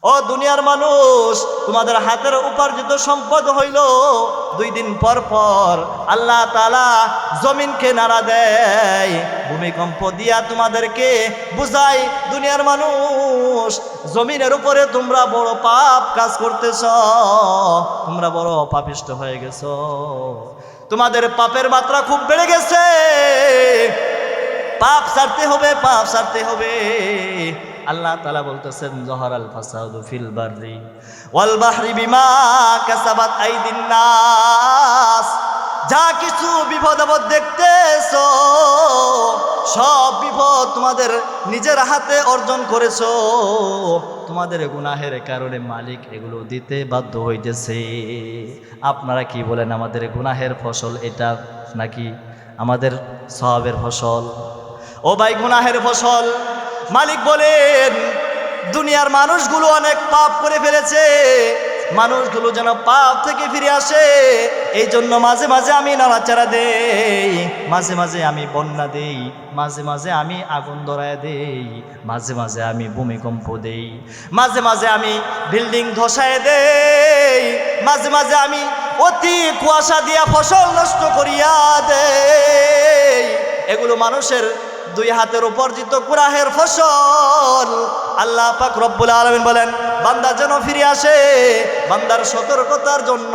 ও দুনিয়ার মানুষ, তোমাদের হাতের উপার্জিত সম্পদ হইল 2 দিন পর পর আল্লাহ তাআলা জমিনকে নাড়া দেয়, ভূমিকম্প দিয়া তোমাদেরকে বুঝাই দুনিয়ার মানুষ, জমিনের উপরে তোমরা বড় পাপ কাজ করতেছ, তোমরা বড় পাপিষ্ট হয়ে গেছো, তোমাদের পাপের মাত্রা খুব বেড়ে গেছে, পাপ ছাড়তে হবে, পাপ ছাড়তে হবে। আল্লাহ তাআলা বলতেছেন জহরাল ফাসাদু ফিল বাররি ওয়াল বাহরি বিমা কাসাবাত আইদিন নাস, যা কিছু বিপদ আপদ দেখতেছো সব বিপদ তোমাদের নিজের হাতে অর্জন করেছো, তোমাদের গুনাহের কারণে মালিক এগুলো দিতে বাধ্য হইতেছে। আপনারা কি বলেন, আমাদের গুনাহের ফসল এটা নাকি আমাদের সওয়াবের ফসল? ও ভাই, গুনাহের ফসল। মালিক বলেন দুনিয়ার মানুষগুলো অনেক পাপ করে ফেলেছে, মানুষগুলো যেন পাপ থেকে ফিরে আসে এই জন্য মাঝে মাঝে আমি নাড়াচাড়া দেই, মাঝে মাঝে আমি বন্যা দেই, মাঝে মাঝে আমি আগুন ধরায় দেই, মাঝে মাঝে আমি ভূমিকম্প দেই, মাঝে মাঝে আমি বিল্ডিং ধসায় দেই, মাঝে মাঝে আমি অতি কুয়াশা দিয়া ফসল নষ্ট করিয়া দেই। এগুলো মানুষের 2 হাতের উপার্জিত গুনাহের ফসল। আল্লাহ পাক রব্বুল আলামিন বলেন বান্দা যেন ফিরে আসে, বান্দার সতর্কতার জন্য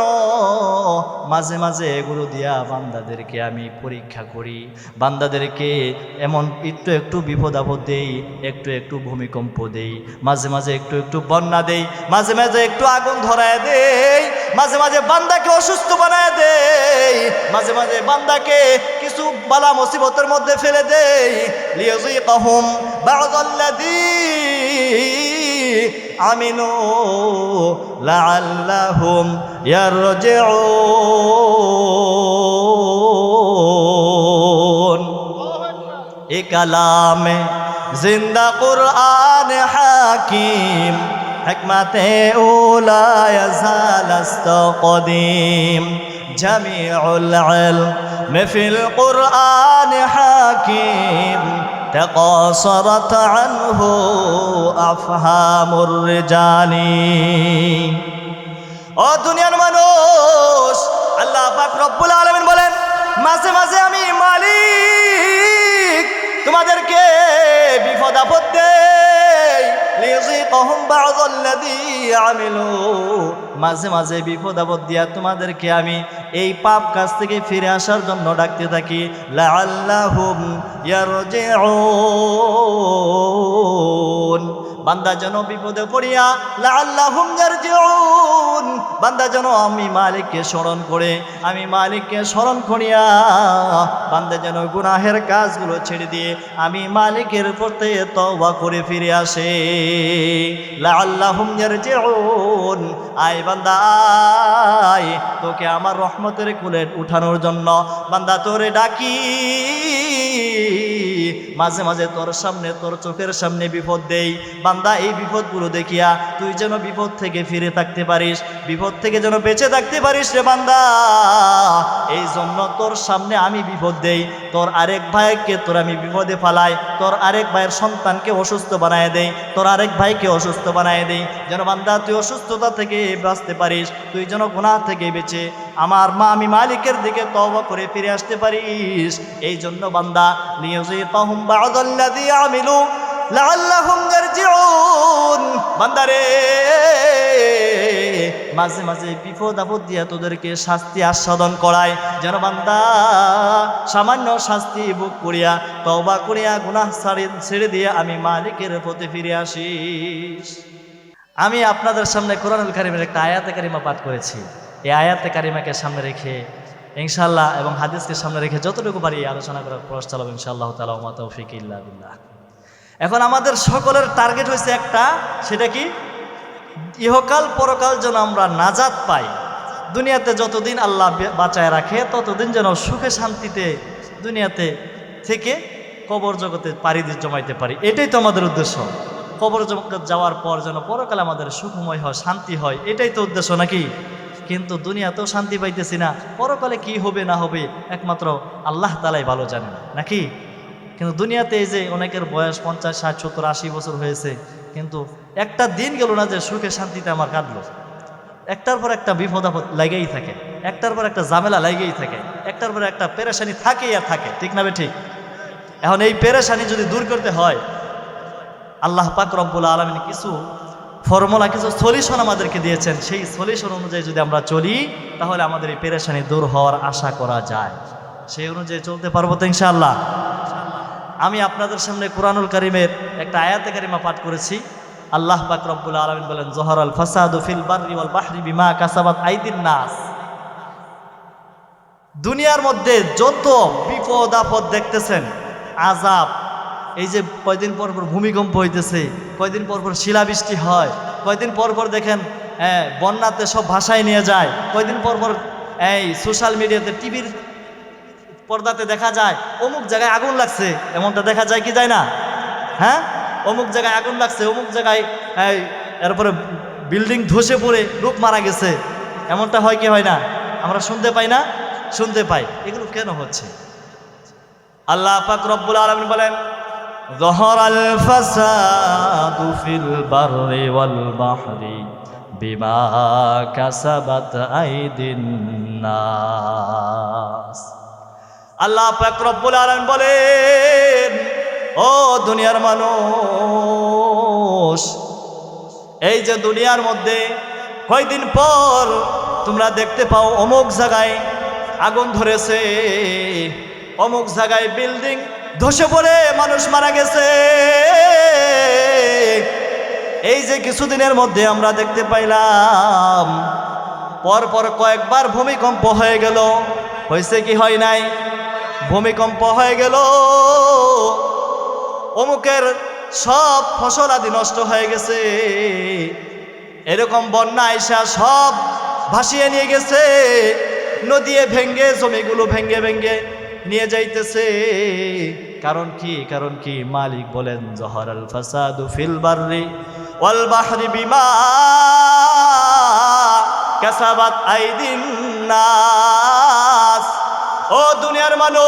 মাঝে মাঝে এগুলো দিয়া বান্দাদেরকে আমি পরীক্ষা করি, বান্দাদেরকে এমন একটু একটু বিপদ আপদ দেই, একটু একটু ভূমিকম্প দেই, মাঝে মাঝে একটু একটু বন্যা দেই, মাঝে মাঝে একটু আগুন ধরায় দেই, মাঝে মাঝে বান্দাকে অসুস্থ বানায় দেই, মাঝে মাঝে বান্দাকে কিছু বালা মুসিবতের মধ্যে ফেলে দেই, লিয়াযীকাহুম বা'দাল্লাযী আমিনু লাআল্লাহুম ইয়ারজিউন। এ কালামে জিন্দা কুরআন হাকিম, হিকমতে উলা ইয়াজালাস্ত কদিম, জামিউল ইলম ফিল কুরআন হাকিম, تقاصرت عنه أفهام الرجال। ও দুনিয়ার মানুষ, আল্লাহ পাক রব্বুল আলামিন বলেন মাঝে মাঝে আমি মালিক তোমাদেরকে বিপদ আপদ দেই, লিয়াযীকাহুম বা'দাল্লাযী আমিলু, মাঝে মাঝে বিপদ আপদ দিয়া তোমাদেরকে আমি এই পাপ কাজ থেকে ফিরে আসার জন্য ডাকতে থাকি, লাআল্লাহুম ইয়ারজিউন, বান্দা যেন বিপদে পড়িয়া লাআল্লাহুম ইয়ারজিউন, বান্দা যেন আমি মালিককে স্মরণ করে, আমি মালিককে স্মরণ করিয়া বান্দা যেন গুনাহের কাজগুলো ছেড়ে দিয়ে আমি মালিকের প্রতি তওবা করে ফিরে আসে। লাআল্লাহুম ইয়ারজিউন, আয় বান্দা আয়, তোকে আমার রহমতের কোলে উঠানোর জন্য বান্দা তোরে ডাকি, মাঝে মাঝে তোর সামনে তোর চোখের সামনে বিপদ দেই, বান্দা এই বিপদগুলো দেখিয়া তুই যেন বিপদ থেকে ফিরে থাকতে পারিস, বিপদ থেকে যেন বেঁচে থাকতে পারিস রে বান্দা, এই জন্য তোর সামনে আমি বিপদ দেই, তোর আরেক ভাইকে তোর আমি বিপদে ফালাই, তোর আরেক ভাইয়ের সন্তানকে অসুস্থ বানায় দেই, তোর আরেক ভাইকে অসুস্থ বানায় দেই, যেন বান্দা তুই অসুস্থতা থেকে বাঁচতে পারিস, তুই যেন গুনাহ থেকে বেঁচে আমি মালিকের দিকে তওবা করে ফিরে আসতে পারিস। এই জন্য বান্দা লিয়াযীকাহুম বা'দাল্লাযী আমিলু লাআল্লাহুম ইয়ারজিউন, বান্দারে মাঝে মাঝে বিপদ আপদ দিয়া তোদেরকে শাস্তি আস্বাদন করায়, যেন বান্দা সামান্য শাস্তি ভোগ করিয়া তওবা করিয়া গুনাহ ছেড়ে দিয়ে আমি মালিকের প্রতি ফিরে আসিস। আমি আপনাদের সামনে কোরআনুল কারীমের একটা আয়াতে কারিমা পাঠ করেছি, এই আয়াতে কারিমাকে সামনে রেখে ইনশাআল্লাহ এবং হাদিসকে সামনে রেখে যতটুকু পারি আলোচনা করার প্রয়াস চালাবো ইনশাআল্লাহ তাআলা, ওয়া মা তাওফীকি ইল্লা বিল্লাহ। এখন আমাদের সকলের টার্গেট হয়েছে একটা, সেটা কি ইহকাল পরকাল যেন আমরা নাজাত পাই, দুনিয়াতে যতদিন আল্লাহ বাঁচায় রাখে ততদিন যেন সুখে শান্তিতে দুনিয়াতে থেকে কবর জগতে পাড়ি জমাইতে পারি, এটাই তো আমাদের উদ্দেশ্য। কবর জগৎ যাওয়ার পর যেন পরকালে আমাদের সুখময় হয়, শান্তি হয়, এটাই তো উদ্দেশ্য নাকি? কিন্তু দুনিয়াতেও শান্তি পাইতেছি না, পরকালে কি হবে না হবে একমাত্র আল্লাহ তাআলাই ভালো জানেন নাকি? কিন্তু দুনিয়াতে এই যে অনেকের বয়স 50, 60, 70, 80 বছর হয়েছে, কিন্তু একটা দিন গেল না যে সুখে শান্তিতে আমার কাটলো। একটার পর একটা বিপদ আপদ লাগেই থাকে, একটার পর একটা ঝামেলা লাগেই থাকে, একটার পর একটা পেরেশানি থাকেই আর থাকে, ঠিক না ঠিক? এখন এই পেরেশানি যদি দূর করতে হয়, আল্লাহ পাক রব্বুল আলামিন কিছু ফর্মুলা, কিছু সলিউশন আমাদেরকে দিয়েছেন। সেই সলিউশন অনুযায়ী যদি আমরা চলি, তাহলে আমাদের এই পেরেশানি দূর হওয়ার আশা করা যায়। সেই অনুযায়ী চলতে পারবো তো ইনশাআল্লাহ। আমি আপনাদের সামনে কুরআনুল কারীমের একটা আয়াতে কারিমা পাঠ করেছি। আল্লাহ পাক রব্বুল আলামিন বলেন, যহরাল ফাসাদু ফিল বাররি ওয়াল বাহরি বিমা কাসাবাত আইদিন নাস। দুনিয়ার মধ্যে যত বিপদ আপদ দেখতেছেন, আযাব, এই যে কয়দিন পর পর ভূমিকম্প হইতেছে, কয়দিন পর পর শিলাবৃষ্টি হয়, কয়দিন পর পর দেখেন বন্যাতে সব ভাসায় নিয়ে যায়, কয়দিন পর পর এই সোশ্যাল মিডিয়াতে টিভির পর্দাতে দেখা যায় অমুক জায়গায় আগুন লাগছে, এমনটা দেখা যায় কি যায় না? হ্যাঁ, অমুক জায়গায় আগুন লাগছে, অমুক জায়গায় এরপরে বিল্ডিং ধসে পড়ে লোক মারা গেছে, এমনটা হয় কি হয় না? আমরা শুনতে পাই না? শুনতে পাই। এগুলো কেন হচ্ছে? আল্লাহ পাক রব্বুল আলামিন বলেন, যহরাল ফাসাদু ফিল বাররি ওয়াল বাহরি বিমা কাসাবাত আইদিন নাস। আল্লাহ পাক রব্বুল আলামিন বলেন, ও দুনিয়ার মানুষ, এই যে দুনিয়ার মধ্যে কয়দিন পর তোমরা দেখতে পাও অমুক জায়গায় আগুন ধরেছে, অমুক জায়গায় বিল্ডিং ধসে পড়ে মানুষ মারা গেছে। এই যে কিছুদিনের মধ্যে আমরা দেখতে পাইলাম পরপর কয়েকবার ভূমিকম্প হয়ে গেল, হয়েছে কি হয় নাই? ভূমিকম্প হয়ে গেল, অমুকের সব ফসল আদি নষ্ট হয়ে গেছে, এরকম বন্যা আইসা সব ভাসিয়ে নিয়ে গেছে, নদী ভেঙ্গে জমিগুলো ভেঙ্গে ভেঙ্গে নিয়ে যাইতেছে। কারণ কি? কারণ কি? মালিক বলেন, যহরাল ফাসাদু ফিল বাররি ওয়াল বাহরি বিমা কাসাবাত আইদিন নাস। ও দুনিয়ার মানুষ,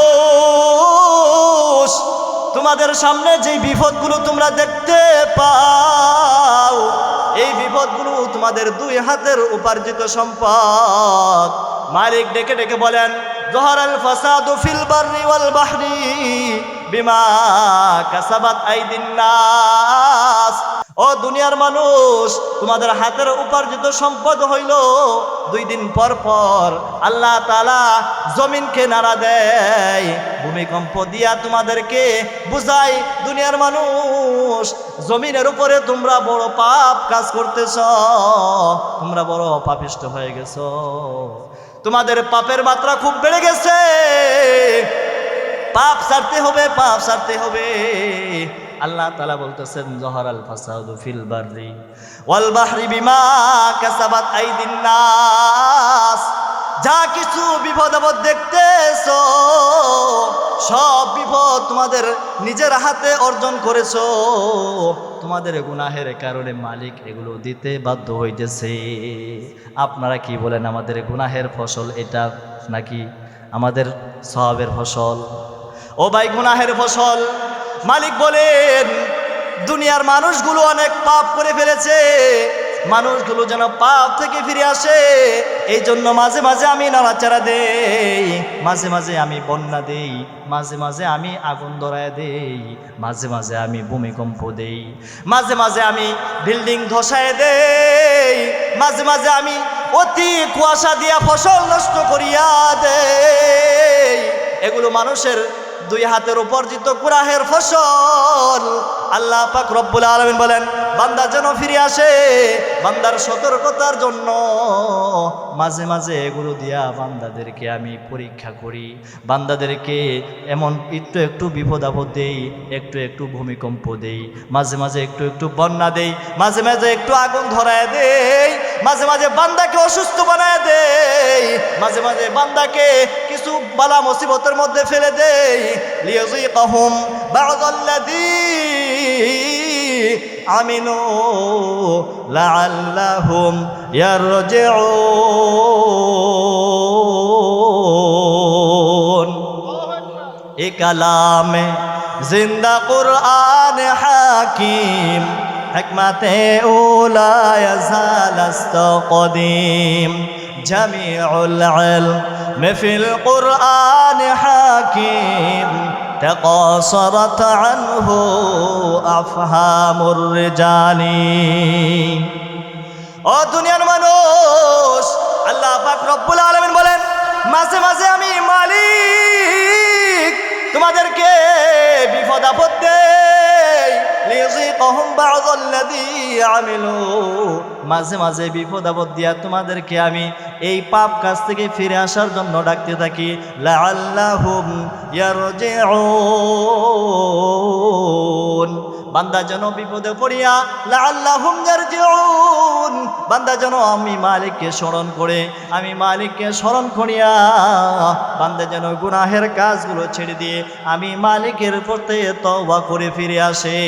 তোমাদের সামনে যে বিপদগুলো তোমরা দেখতে পাও, এই বিপদগুলো তোমাদের দুই হাতের উপার্জিত সম্পদ। মালিক ডেকে ডেকে বলেন, যহরাল ফাসাদু ফিল বাররি ওয়াল বাহরি বিমা কাসাবাত আইদিন নাস। ও দুনিয়ার মানুষ, তোমাদের হাতের উপার্জিত সম্পদ হইল দুই দিন পর পর আল্লাহ তাআলা জমিনকে নাড়া দেয়, ভূমিকম্প দিয়া তোমাদেরকে বুঝায়, দুনিয়ার মানুষ, জমিনের উপরে তোমরা বড় পাপ কাজ করতেছ, তোমরা বড় পাপিষ্ট হয়ে গেছ, তোমাদের পাপের মাত্রা খুব বেড়ে গেছে, পাপ ছাড়তে হবে, পাপ ছাড়তে হবে। আল্লাহ তাআলা বলতেছেন, যহরাল ফাসাদু ফিল বাররি ওয়াল বাহরি বিমা কাসাবাত আইদিন নাস। যা কিছু বিপদ আপদ দেখতেছো, সব বিপদ তোমাদের নিজের হাতে অর্জন করেছো, তোমাদের গুনাহের কারণে মালিক এগুলো দিতে বাধ্য হইতেছে। আপনারা কি বলেন, আমাদের গুনাহের ফসল এটা নাকি আমাদের সওয়াবের ফসল? ও ভাই, গুনাহের ফসল। মালিক বলেন, দুনিয়ার মানুষগুলো অনেক পাপ করে ফেলেছে, মানুষগুলো যেন পাপ থেকে ফিরে আসে, এই জন্য মাঝে মাঝে আমি নাড়াচাড়া দেই, মাঝে মাঝে আমি বন্যা দেই, মাঝে মাঝে আমি আগুন ধরায় দেই, মাঝে মাঝে আমি ভূমিকম্প দেই, মাঝে মাঝে আমি বিল্ডিং ধসায় দেই, মাঝে মাঝে আমি অতি কুয়াশা দিয়া ফসল নষ্ট করিয়া দেই। এগুলো মানুষের দুই হাতের উপার্জিত গুনাহের ফসল। আল্লাহ পাক রব্বুল আলামিন বলেন, বান্দা যেন ফিরে আসে, বান্দার সতর্কতার জন্য মাঝে মাঝে এগুলো দিয়া বান্দাদেরকে আমি পরীক্ষা করি, বান্দাদেরকে এমন একটু একটু বিপদ আপদ দেই, একটু একটু ভূমিকম্প দেই, মাঝে মাঝে একটু একটু বন্যা দেই, মাঝে মাঝে একটু আগুন ধরায় দেই, মাঝে মাঝে বান্দাকে অসুস্থ বানায় দেই, মাঝে মাঝে বান্দাকে কিছু বালা মুসিবতের মধ্যে ফেলে দেই, লিয়াযীকাহুম বা'দাল্লাযী আমিনু লাআল্লাহুম ইয়ারজিউন। এ কালামে জিন্দা কুরআন হাকিম হিকমতে উলা ইয়াজাল আস্তাকদিম জামিউল ইলম ফিল কুরআন হাকিম تقاصرت عنه أفهام الرجال ও দুনিয়ার মানুষ আল্লাহ পাক রব্বুল আলামিন বলেন মাঝে মাঝে আমি মালিক তোমাদেরকে বিপদ আপদ দেই লিযিকাহুম বা'দাল্লাযী আমিলু মাঝে মাঝে বিপদ আপদ দিয়া তোমাদেরকে আমি এই পাপ কাজ থেকে ফিরে আসার জন্য ডাকতে থাকি লাআল্লাহুম ইয়ারজিউন বান্দা যেন বিপদে পড়িয়া লাআল্লাহুম ইয়ারজিউন বান্দা যেন আমি মালিককে স্মরণ করে আমি মালিককে স্মরণ করিয়া বান্দা যেন গুনাহের কাজগুলো ছেড়ে দিয়ে আমি মালিকের প্রতি তওবা করে ফিরে আসে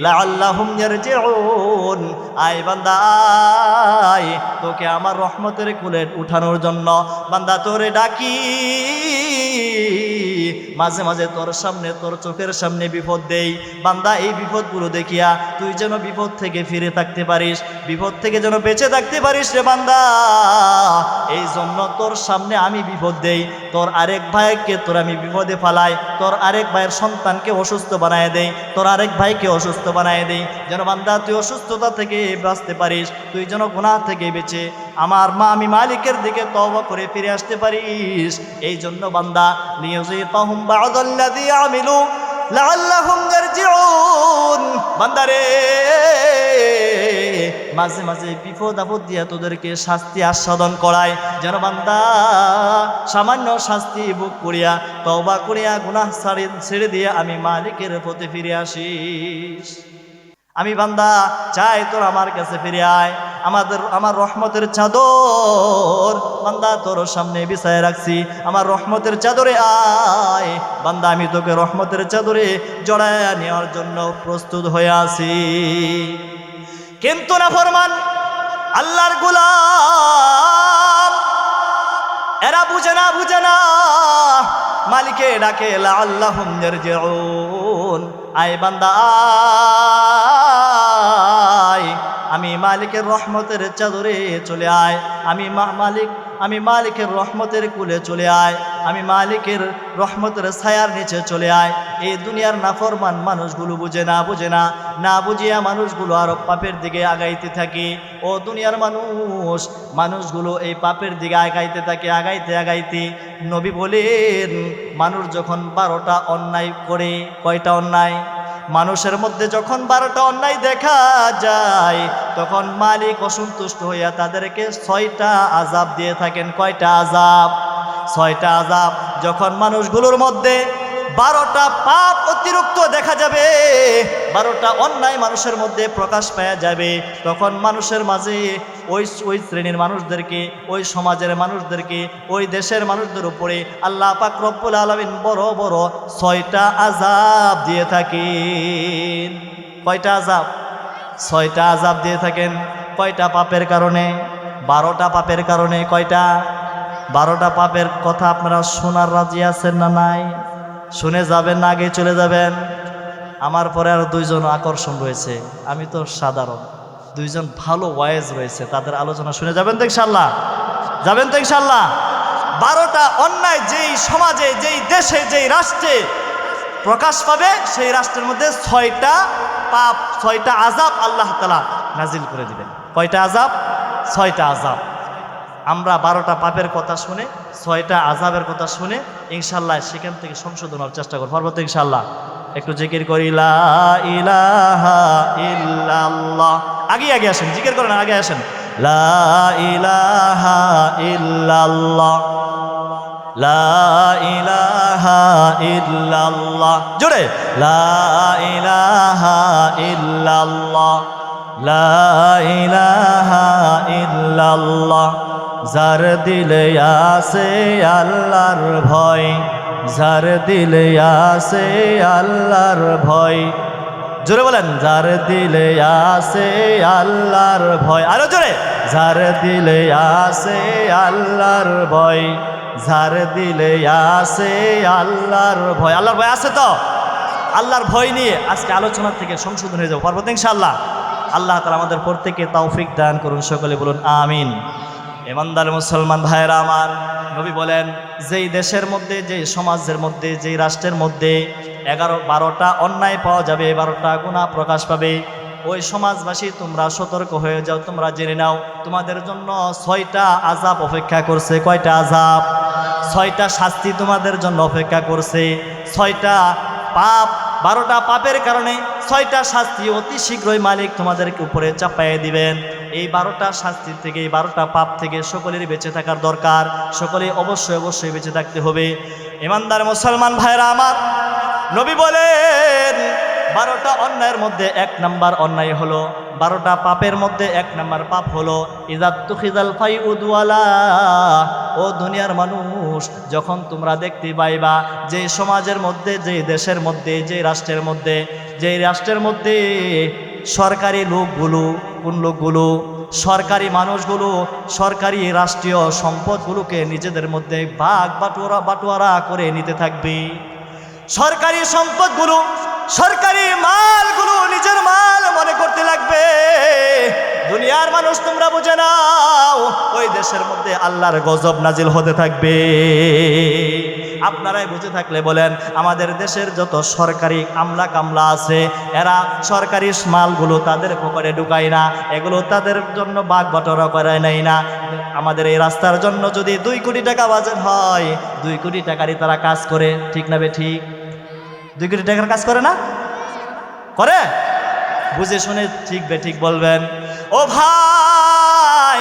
লাআল্লাহুম ইয়ারজিউন আয় বান্দা আয় তোকে আমার রহমতের কুলে উঠানোর জন্য বান্দা তোরে ডাকি মাঝে মাঝে তোর সামনে তোর চোখের সামনে বিপদ দেই বান্দা এই বিপদগুলো দেখিয়া তুই যেন বিপদ থেকে ফিরে থাকতে পারিস বিপদ থেকে যেন বেঁচে থাকতে পারিস রে বান্দা এই জন্য তোর সামনে আমি বিপদ দেই তোর আরেক ভাইকে তোর আমি বিপদে ফালাই তোর আরেক ভাইয়ের সন্তানকে অসুস্থ বানায় দেই তোর আরেক ভাইকে অসুস্থ বানায় দেই যেন বান্দা তুই অসুস্থতা থেকে বাঁচতে পারিস তুই যেন গুনাহ থেকে বেঁচে আমি মালিকের দিকে তওবা করে ফিরে আসতে পারিস এই জন্য বান্দা লিয়াযিকাহুম বা'দাল্লাযী আমিলু লাআল্লাহুম ইয়ারজিউন বান্দারে মাঝে মাঝে বিপদ আপদ দিয়া তোদেরকে শাস্তি আস্বাদন করায় যেন বান্দা সামান্য শাস্তি ভোগ করিয়া তওবা করিয়া গুনাহ ছেড়ে দিয়ে আমি মালিকের পথে ফিরে আসিস আমি বান্দা চাই তোর আমার কাছে ফিরে আয় আমার রহমতের চাদর বান্দা তোর সামনে বিছায় রাখছি আমার রহমতের চাদরে আয় বান্দা আমি তোকে রহমতের চাদরে জড়ায় নেওয়ার জন্য প্রস্তুত হয়ে আছি কিন্তু না ফরমান আল্লাহর গোলাম এরা বুঝে না মালিকে ডাকে লাআল্লাহুম ইয়ারজিউন আয় বান্দা আয় আমি মালিকের রহমতের চাদরে চলে আয় আমি মালিকের রহমতের কুলে চলে আয় আমি মালিকের রহমতের ছায়ার নিচে চলে আয় এই দুনিয়ার নাফরমান মানুষগুলো বুঝে না বুঝিয়া মানুষগুলো আরো পাপের দিকে আগাইতে থাকে ও দুনিয়ার মানুষগুলো এই পাপের দিকে আগাইতে নবী বলেন মানুষ যখন 12টা অন্যায় করে কয়টা অন্যায় মানুষের মধ্যে যখন 12টা অন্যায় দেখা যায় তখন মালিক অসন্তুষ্ট হইয়া তাদেরকে 6টা আযাব দিয়ে থাকেন কয়টা আযাব 6টা আযাব যখন মানুষগুলোর মধ্যে 12টা পাপ অতিরিক্ত দেখা যাবে 12টা অন্যায় মানুষের মধ্যে প্রকাশ পাওয়া যাবে তখন মানুষের মাঝে ওই শ্রেণীর মানুষদেরকে ওই সমাজের মানুষদেরকে ওই দেশের মানুষদের উপরে আল্লাহ পাক রব্বুল আলামিন বড় বড় 6টা আযাব দিয়ে থাকেন কয়টা আযাব 6টা আযাব দিয়ে থাকেন কয়টা পাপের কারণে 12টা পাপের কারণে কয়টা 12টা পাপের কথা আপনারা শোনার রাজি আছেন না নাই শুনে যাবেন না আগে চলে যাবেন আমার পরে আর 2জন আকর্ষণ রয়েছে আমি তো সাধারণ 2জন ভালো ওয়াইজ রয়েছে তাদের আলোচনা শুনে যাবেন তো ইনশাআল্লাহ 12টা অন্যায় যেই সমাজে যেই দেশে যেই রাষ্ট্রে প্রকাশ পাবে সেই রাষ্ট্রের মধ্যে 6টা পাপ 6টা আযাব আল্লাহ তাআলা নাজিল করে দিবেন কয়টা আযাব 6টা আযাব আমরা 12টা পাপের কথা শুনে 6টা আযাবের কথা শুনে ইনশাআল্লাহ সেখান থেকে সংশোধনের চেষ্টা করব পারবো তো ইনশাআল্লাহ একটু জিকির করি লা ইলাহা ইল্লাল্লাহ আগে আসেন জিকির করেন আগে আসেন লা ইলাহা ইল্লাল্লাহ লা ইলাহা ইল্লাল্লাহ জোরে লা ইলাহা ইল্লাল্লাহ লা ইলাহা ইল্লাল্লাহ যার দিলে আছে আল্লাহর ভয় যার দিলে আছে আল্লাহর ভয় জোরে বলেন যার দিলে আছে আল্লাহর ভয় আরো জোরে যার দিলে আছে আল্লাহর ভয় যার দিলে আছে আল্লাহর ভয় আছে তো আল্লাহর ভয় নিয়ে আজকে আলোচনা থেকে সংশোধন হয়ে যাবো, পারবো তো ইনশাআল্লাহ? আল্লাহ তাআলা আমাদের প্রত্যেককে তৌফিক দান করুন, সকলে বলুন আমিন। ইমানদার মুসলমান ভাইরা আমার, নবী বলেন যেই দেশের মধ্যে, যেই সমাজের মধ্যে, যেই রাষ্ট্রের মধ্যে 11-12টা অন্যায় পাওয়া যাবে, 12টা গুনাহ প্রকাশ পাবে, ওই সমাজবাসী তোমরা সতর্ক হয়ে যাও, তোমরা জেনে নাও তোমাদের জন্য 6টা আযাব অপেক্ষা করছে। কয়টা আযাব? 6টা শাস্তি তোমাদের জন্য অপেক্ষা করছে। 6টা পাপ, 12টা পাপের কারণে 6টা শাস্তি অতি শীঘ্রই মালিক তোমাদের উপরে চাপাইয়ে দিবেন। এই 12টা শাস্তি থেকে, এই 12টা পাপ থেকে সকলেরই বেঁচে থাকার দরকার, সকলেই অবশ্যই বেঁচে থাকতে হবে। ইমানদার মুসলমান ভাইরা আমার, নবী বলেন 12টা অন্যায়ের মধ্যে 1 নাম্বার অন্যায় হলো, 12টা পাপের মধ্যে 1 নাম্বার পাপ হলো ইযাতুখিযাল ফাইউদওয়ালা। ও দুনিয়ার মানুষ, যখন তোমরা দেখতে পাইবা যে সমাজের মধ্যে, যে দেশের মধ্যে, যে রাষ্ট্রের মধ্যে সরকারি লোকগুলো, কোন লোকগুলো? সরকারি মানুষগুলো সরকারি রাষ্ট্রীয় সম্পদগুলোকে নিজেদের মধ্যে ভাগ বাটোয়ারা করে নিতে থাকবে। সরকারি সম্পদগুলো, সরকারি মালগুলো নিজের মাল মনে করতে লাগবে। দুনিয়ার মানুষ তোমরা বুঝে নাও, ওই দেশের মধ্যে আল্লাহর গজব নাজিল হতে থাকবে। আপনারাই বুঝে থাকলে বলেন, আমাদের দেশের যত সরকারি আমলা কামলা আছে, এরা সরকারি মালগুলো তাদের পকেটে ঢুকায় না, এগুলো তাদের জন্য ভাগ বাটোয়ারা করায় নেয় না। আমাদের এই রাস্তার জন্য যদি 2 কোটি টাকা বাজেট হয়, 2 কোটি টাকারই তারা কাজ করে, ঠিক না বে ঠিক? 2 কোটি টাকার কাজ করে না? করে? বুঝে শুনে ঠিক বে ঠিক বলবেন। ও ভাই,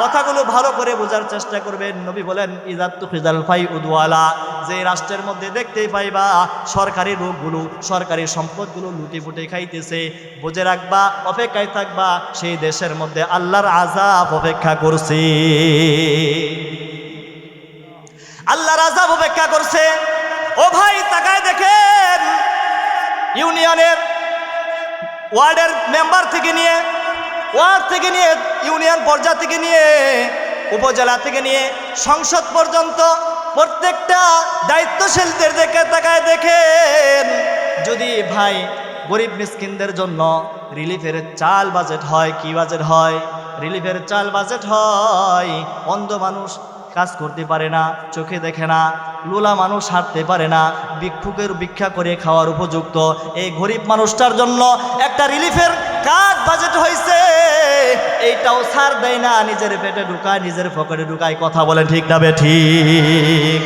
কথাগুলো ভালো করে বোঝার চেষ্টা করবেন। নবী বলেন ইযাতুখিযাল ফাইউদওয়ালা, যে রাষ্ট্রের মধ্যে দেখতেই পাইবা সরকারি লোকগুলো সরকারি সম্পদগুলো লুটিপুটে খাইতেছে, বুঝে রাখবা, অপেক্ষায় থাকবা, সেই দেশের মধ্যে আল্লাহর আযাব অপেক্ষা করছে। আল্লাহর আযাব অপেক্ষা করছে। ও ভাই, তাকায় দেখেন, ইউনিয়নের ওয়ার্ডের মেম্বার থেকে নিয়ে, ওয়ার্ড থেকে নিয়ে, ইউনিয়ন পর্যায় থেকে নিয়ে, উপজেলা থেকে নিয়ে সংসদ পর্যন্ত প্রত্যেকটা দায়িত্বশীলদের দিকে তাকায় দেখেন, যদি ভাই গরিব মিসকিনদের জন্য রিলিফের চাল বাজেট হয়, কি বাজেট হয়? রিলিফের চাল বাজেট হয়। অন্ধ মানুষ কাজ করতে পারে না, চোখে দেখে না, লুলা মানুষ হাঁটতে পারে না, ভিক্ষা করে খাওয়ার উপযুক্ত এই গরিব মানুষটার জন্য একটা রিলিফের কাজ বাজেট হয়েছে। এইটাও ছাড় দেয় না, নিজের পেটে ঢুকায়, নিজের পকেটে ঢুকায়। কথা বলেন ঠিক না বে ঠিক?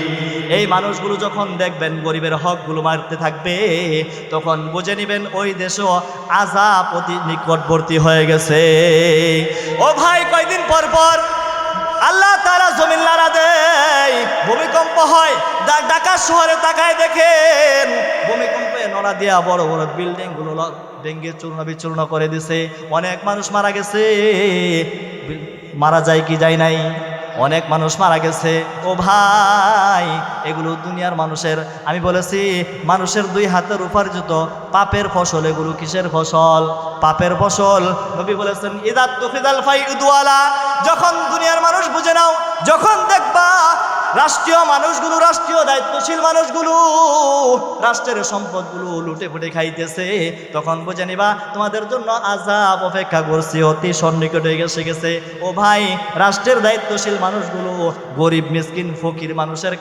এই মানুষগুলো যখন দেখবেন গরিবের হকগুলো মারতে থাকবে, তখন বুঝে নেবেন ওই দেশও আযাব অতি নিকটবর্তী হয়ে গেছে। ও ভাই, কয়দিন পর পর আল্লাহ তাআলা জমিন নাড়া দেয়, ভূমিকম্প হয়। ঢাকা শহরে তাকায় দেখেন, ভূমিকম্পে নড়া দিয়া বড় বড় বিল্ডিং গুলো ভেঙে চূর্ণ বিচূর্ণ করে দিছে। অনেক মানুষ মারা গেছে। মারা যায় কি যায় নাই? অনেক মানুষ মারা গেছে। ও ভাই, এগুলো দুনিয়ার মানুষের, আমি বলেছি মানুষের 2 হাতের উপার্জিত পাপের ফসল। এগুলো কিসের ফসল? পাপের ফসল। নবী বলেছেন ইযাতুখিযাল ফাইউদওয়ালা, যখন দুনিয়ার মানুষ বুঝে নাও, যখন দেখবা রাষ্ট্রীয় মানুষগুলো, রাষ্ট্রীয় দায়িত্বশীল মানুষগুলো রাষ্ট্রের সম্পদগুলো লুটে ফুটে খাইতেছে, তখন বুঝে নিবা তোমাদের জন্য আযাব অপেক্ষা করছে, অতি সন্নিকট হয়ে গেছে। ও ভাই, রাষ্ট্রের দায়িত্বশীল মানুষগুলো গরিব মিসকিন ফকির মানুষের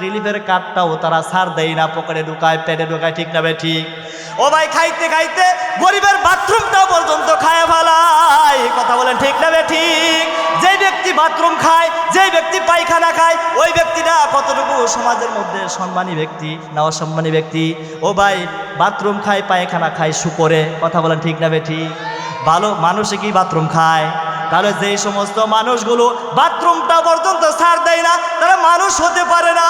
রিলিফের কার্ডটাও তারা ছাড় দেয় না, পকেটে ঢুকায়, পেটে ঢুকায়, ঠিক না বে ঠিক? ও ভাই, খাইতে খাইতে গরিবের বাথরুমটাও পর্যন্ত খায় ফেলায়। কথা বলেন ঠিক না বে ঠিক? যে ব্যক্তি বাথরুম খায়, যে ব্যক্তি পায়খানা খায়, ওই ব্যক্তিটা কতটুকু সমাজের মধ্যে সম্মানী ব্যক্তি না অসম্মানী ব্যক্তি? ও ভাই, বাথরুম খায়, পায়খানা খায় শুকরে। কথা বলেন ঠিক না বে ঠিক? ভালো মানুষে কি বাথরুম খায়? তাহলে যেই সমস্ত মানুষগুলো বাথরুমটা পর্যন্ত ছাড় দেয় না, তারা মানুষ হতে পারে না,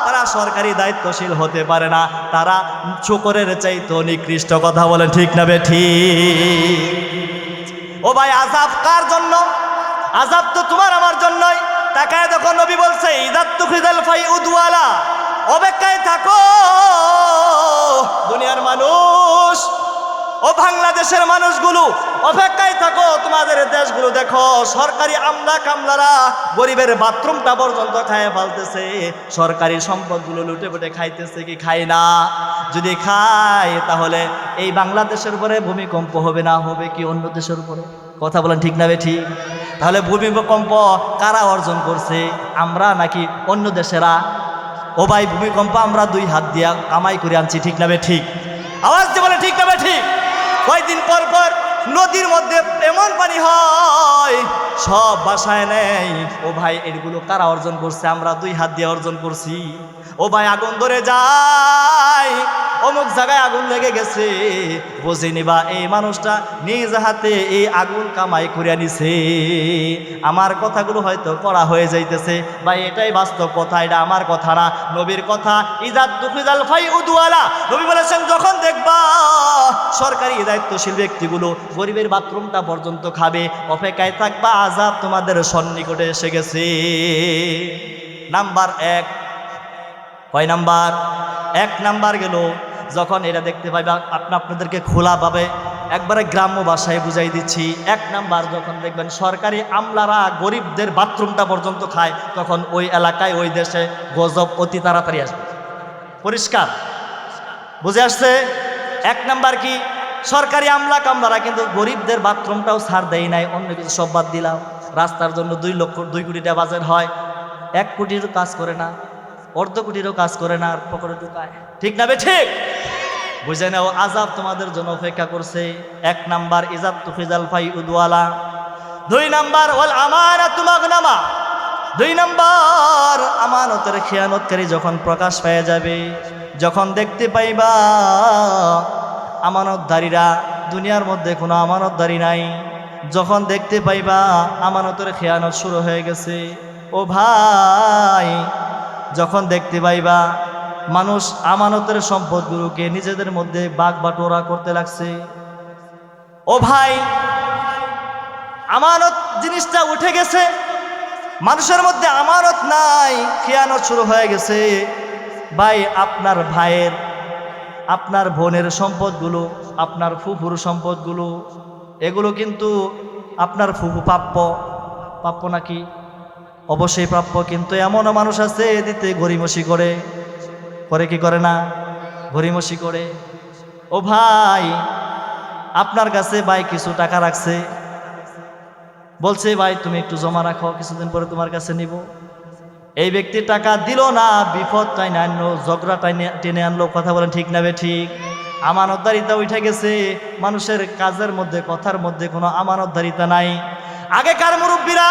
তারা সরকারি দায়িত্বশীল হতে পারে না, তারা শুকরের চাইতে নিকৃষ্ট। কথা বলেন ঠিক না বে ঠিক? ও ভাই, আযাব কার জন্য? আযাব তো তোমার আমার জন্যই। তাকায় দেখো, নবী বলছে ইযাতুখিযাল ফাইউদওয়ালা, অপেক্ষায় থাকো দুনিয়ার মানুষ। ও বাংলাদেশের মানুষগুলো অপেক্ষায় থাকো, তোমাদের দেশগুলো দেখো, সরকারি আমলা কামলারা গরিবের বাথরুমটা পর্যন্ত খায় ফেলতেছে, সরকারি সম্পদগুলো লুটে পুটে খাইতেছে কি খায় না? যদি খায় তাহলে এই বাংলাদেশের উপরে ভূমিকম্প হবে না হবে কি অন্য দেশের উপরে? কথা বলেন ঠিক না বে ঠিক? তাহলে ভূমিকম্প কারা অর্জন করছে, আমরা নাকি অন্য দেশেরা? ও ভাই, ভূমিকম্প আমরা 2 হাত দিয়া কামাই করে আনছি, ঠিক না বে ঠিক? আওয়াজ দিয়ে বলে ঠিক না বে ঠিক? কয়েকদিন পর পর নদীর মধ্যে এমন পানি হয় সব বাসায় নেই। ও ভাই, এগুলো কারা অর্জন করছে? আমরা 2 হাত দিয়ে অর্জন করছি। ও ভাই, আগুন ধরে যায়, অমুক জায়গায় আগুন লেগে গেছে, বুঝে নিবা এই মানুষটা নিজ হাতে এই আগুন কামাই করে নিছে। আমার কথাগুলো হয়তো করা হয়ে যাইতেছে ভাই, এটাই বাস্তব কথা, এটা আমার কথা না, নবীর কথা। ইজাত তুফিজাল ফাই উদওয়ালা, নবী বলেছেন যখন দেখবা সরকারি দায়িত্বশীল ব্যক্তিগুলো গরিবের বাথরুমটা পর্যন্ত খাবে, অপেক্ষায় থাকবা আযাব তোমাদের সন্নিকটে এসে গেছে। নাম্বার 1, কয় নাম্বার? 1 নাম্বার গেল যখন এটা দেখতে পাইবা, আপনাদেরকে খোলাভাবে একবারে গ্রাম্য ভাষায় বুঝাই দিচ্ছি। 1 নাম্বার যখন দেখবেন সরকারি আমলারা গরিবদের বাথরুমটা পর্যন্ত খায়, তখন ওই এলাকায় ওই দেশে গজব অতি তাড়াতাড়ি আসবে। পরিষ্কার বুঝে আসছে? 1 নাম্বার কি? সরকারি আমলা কামলারা কিন্তু গরিবদের বাথরুমটাও ছাড় দেয় নাই, অন্য কিছু সব বাদ দিলাম। রাস্তার জন্য 2 কোটি টাকা বাজেট হয়, 1 কোটির কাজ করে না, অর্ধ কোটিরও কাজ করে না, আর পকেটে ঢুকায়। ঠিক না বে ঠিক? বুঝে নাও আযাব তোমাদের জন্য অপেক্ষা করছে। 1 নাম্বার ইজাত তুফিজাল ফাই উদওয়ালা। 2 নাম্বার ওয়াল আমানাতু মাগনামা। 2 নাম্বার আমানতের খেয়ানতকারী যখন প্রকাশ পেয়ে যাবে, যখন দেখতে পাইবা আমানতদারীরা দুনিয়ার মধ্যে কোনো আমানতদারী নাই, যখন দেখতে পাইবা আমানতের খেয়ানত শুরু হয়ে গেছে, ও ভাই, যখন দেখতে পাইবা মানুষ আমানতের সম্পদগুলোকে নিজেদের মধ্যে ভাগ বাটোয়ারা করতে লাগছে, ও ভাই, আমানত জিনিসটা উঠে গেছে, মানুষের মধ্যে আমানত নাই, খেয়ানত শুরু হয়ে গেছে। ভাই, আপনার ভাইয়ের, আপনার বোনের সম্পদগুলো, আপনার ফুফুর সম্পদগুলো, এগুলো কিন্তু আপনার ফুফু প্রাপ্য নাকি? অবশ্যই প্রাপ্য, কিন্তু এমনও মানুষ আছে দিতে গরিমসি করে কি করে না? গরিমসি করে। ও ভাই, আপনার কাছে ভাই কিছু টাকা রাখছে, বলছে ভাই তুমি একটু জমা রাখো, কিছুদিন পরে তোমার কাছে নিব। এই ব্যক্তি টাকা দিল না, বিপদ টাইনে আনলো, ঝগড়া টেনে আনলো। কথা বলেন ঠিক না বে ঠিক? আমানতদারিতা উঠে গেছে, মানুষের কাজের মধ্যে কথার মধ্যে কোনো আমানতদারিতা নাই। আগেকার মুরব্বীরা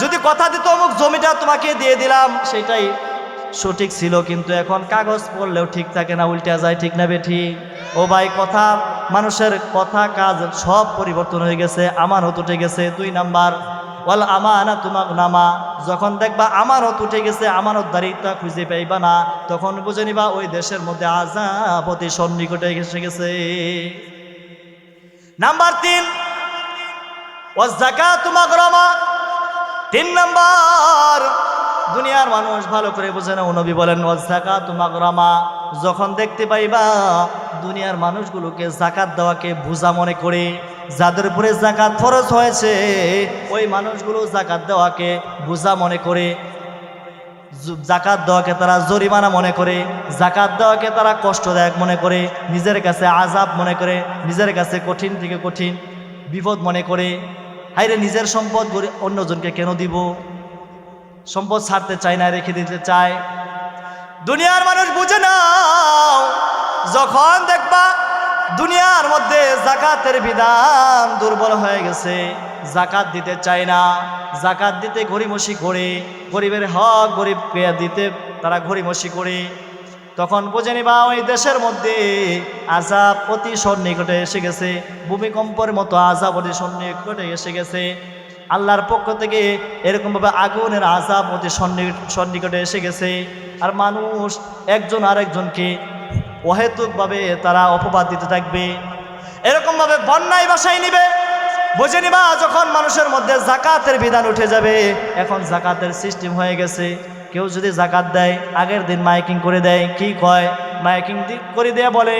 যদি কথা দিত অমুক জমিটা তোমাকে দিয়ে দিলাম, সেটাই সঠিক ছিল, কিন্তু এখন কাগজ পড়লেও ঠিক থাকে না, উল্টে যায়। ঠিক না বে ঠিক? ও ভাই, কথা, মানুষের কথা কাজ সব পরিবর্তন হয়ে গেছে, আমানত উঠে গেছে। 2 নাম্বার ওয়াল আমানাতু মাগনামা, যখন দেখবা আমানত উঠে গেছে, আমানতদারিতা খুঁজে পাইবা না, তখন বুঝে নিবা ওই দেশের মধ্যে আযাব অতি সন্নিকটে এসে গেছে। নাম্বার 3 ওয়াজ যাকাতু মাগরামা। 3 নাম্বার, দুনিয়ার মানুষ ভালো করে বোঝে না, নবী বলেন ওয়াজ যাকাতু মাগরামা, যখন দেখতে পাইবা দুনিয়ার মানুষগুলোকে যাকাত দেওয়াকে বোঝা মনে করে, যাদের উপরে যাকাত ফরজ হয়েছে ওই মানুষগুলো যাকাত দেওয়াকে বোঝা মনে করে, যাকাত দেওয়াকে তারা জরিমানা মনে করে, যাকাত দেওয়াকে তারা কষ্টদায়ক মনে করে, নিজের কাছে আযাব মনে করে, নিজের কাছে কঠিন থেকে কঠিন বিপদ মনে করে। হাইরে, নিজের সম্পদ অন্যজনকে কেন দিব? সম্পদ ছাড়তে চায় না, রেখে দিতে চায়। দুনিয়ার মানুষ বুঝে নাও, যখন দেখবা দুনিয়ার মধ্যে যাকাতের বিধান দুর্বল হয়ে গেছে, যাকাত দিতে চায় না, যাকাত দিতে গরিমসি করে, গরিবের হক গরিবকে দিতে তারা গরিমসি করে, তখন বুঝে নিবা ওই দেশের মধ্যে আযাব অতি সন্নিকটে এসে গেছে, ভূমিকম্পের মতো আযাব অতি সন্নিকটে এসে গেছে। আল্লাহর পক্ষ থেকে এরকমভাবে আগুনের আযাব অতি সন্নিকটে এসে গেছে। আর মানুষ একজন আরেকজনকে অহেতুকভাবে তারা অপবাদ দিতে থাকবে, এরকমভাবে বন্যায় বাসায় নিবে। বুঝে নিবা যখন মানুষের মধ্যে যাকাতের বিধান উঠে যাবে, এখন যাকাতের সিস্টেম হয়ে গেছে, কেউ যদি যাকাত দেয় আগের দিন মাইকিং করে দেয়, কি কয় মাইকিং করে দেয়া বলে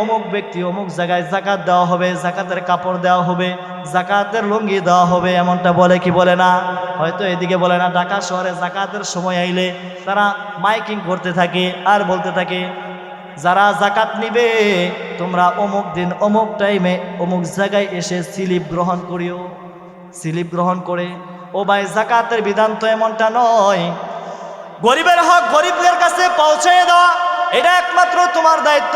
অমুক ব্যক্তি অমুক জায়গায় জাকাত দেওয়া হবে, জাকাতের কাপড় দেওয়া হবে, জাকাতের লুঙ্গি দেওয়া হবে, এমনটা বলে কি বলে না? হয়তো এদিকে বলে না। ঢাকা শহরে জাকাতের সময় আইলে তারা মাইকিং করতে থাকে আর বলতে থাকে, যারা জাকাত নিবে তোমরা অমুক দিন অমুক টাইমে অমুক জায়গায় এসে স্লিপ গ্রহণ করিও। স্লিপ গ্রহণ করে, ও ভাই জাকাতের বিধান তো এমনটা নয়। গরিবের হক গরিবের কাছে পৌঁছে দেওয়া এটা একমাত্র তোমার দায়িত্ব।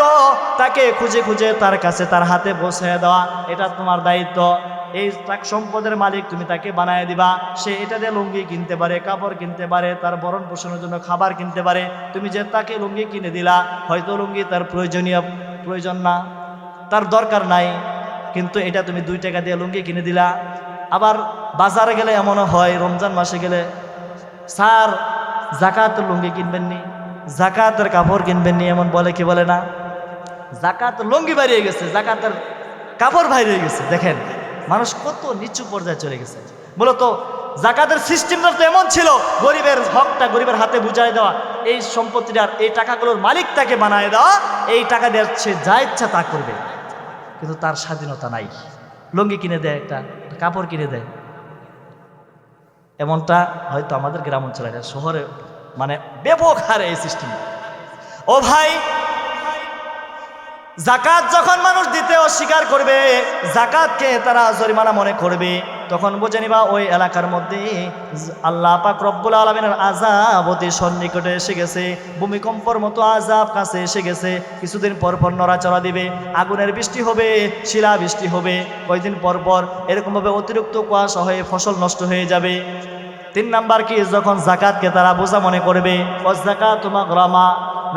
তাকে খুঁজে খুঁজে তার কাছে তার হাতে পৌঁছে দেওয়া এটা তোমার দায়িত্ব। এই সম্পদের মালিক তুমি তাকে বানায় দিবা, সে এটা দিয়ে লুঙ্গি কিনতে পারে, কাপড় কিনতে পারে, তার ভরণ পোষণের জন্য খাবার কিনতে পারে। তুমি যে তাকে লুঙ্গি কিনে দিলা, হয়তো লুঙ্গি তার প্রয়োজন না, তার দরকার নাই, কিন্তু এটা তুমি 2 টাকা দিয়ে লুঙ্গি কিনে দিলা। আবার বাজারে গেলে এমনও হয়, রমজান মাসে গেলে, স্যার জাকাতের লুঙ্গি কিনবেননি, জাকাতের কাপড় কিনবেননি, এমন বলে কি বলে না? জাকাতের লুঙ্গি বাড়িয়ে গেছে, জাকাতের কাপড় বাইরে গেছে। দেখেন মানুষ কত নিচু পর্যায়ে চলে গেছে। মূলত জাকাতের সিস্টেমটা তো এমন ছিল, গরিবের হকটা গরিবের হাতে বুঝাই দেওয়া, এই সম্পত্তিটার এই টাকাগুলোর মালিক তাকে বানায় দেওয়া, এই টাকা দিয়ে সে যা ইচ্ছা তা করবে, কিন্তু তার স্বাধীনতা নাই। লুঙ্গি কিনে দেয়, একটা কাপড় কিনে দেয়, এমনটা হয়তো আমাদের গ্রাম অঞ্চলে, শহরে মানে ব্যাপক হারে এই সিস্টেম। ও ভাই, জাকাত যখন মানুষ দিতে অস্বীকার করবে, জাকাতকে তারা জরিমানা মনে করবে, তখন বুঝে নিবা ওই এলাকার মধ্যে আল্লাহ পাক রব্বুল আলামিনের আযাব অতি সন্নিকটে এসে গেছে। ভূমিকম্পর মতো আযাব কাছে এসে গেছে। কিছুদিন পর পর নড়াচড়া দিবে, আগুনের বৃষ্টি হবে, শিলা বৃষ্টি হবে, কয়েকদিন পর পর এরকমভাবে অতিরিক্ত কুয়াশা হয়ে ফসল নষ্ট হয়ে যাবে। 3 নাম্বার কি, যখন জাকাতকে তারা বোঝা মনে করবে, ওয়াযাকাতু মাগরামা।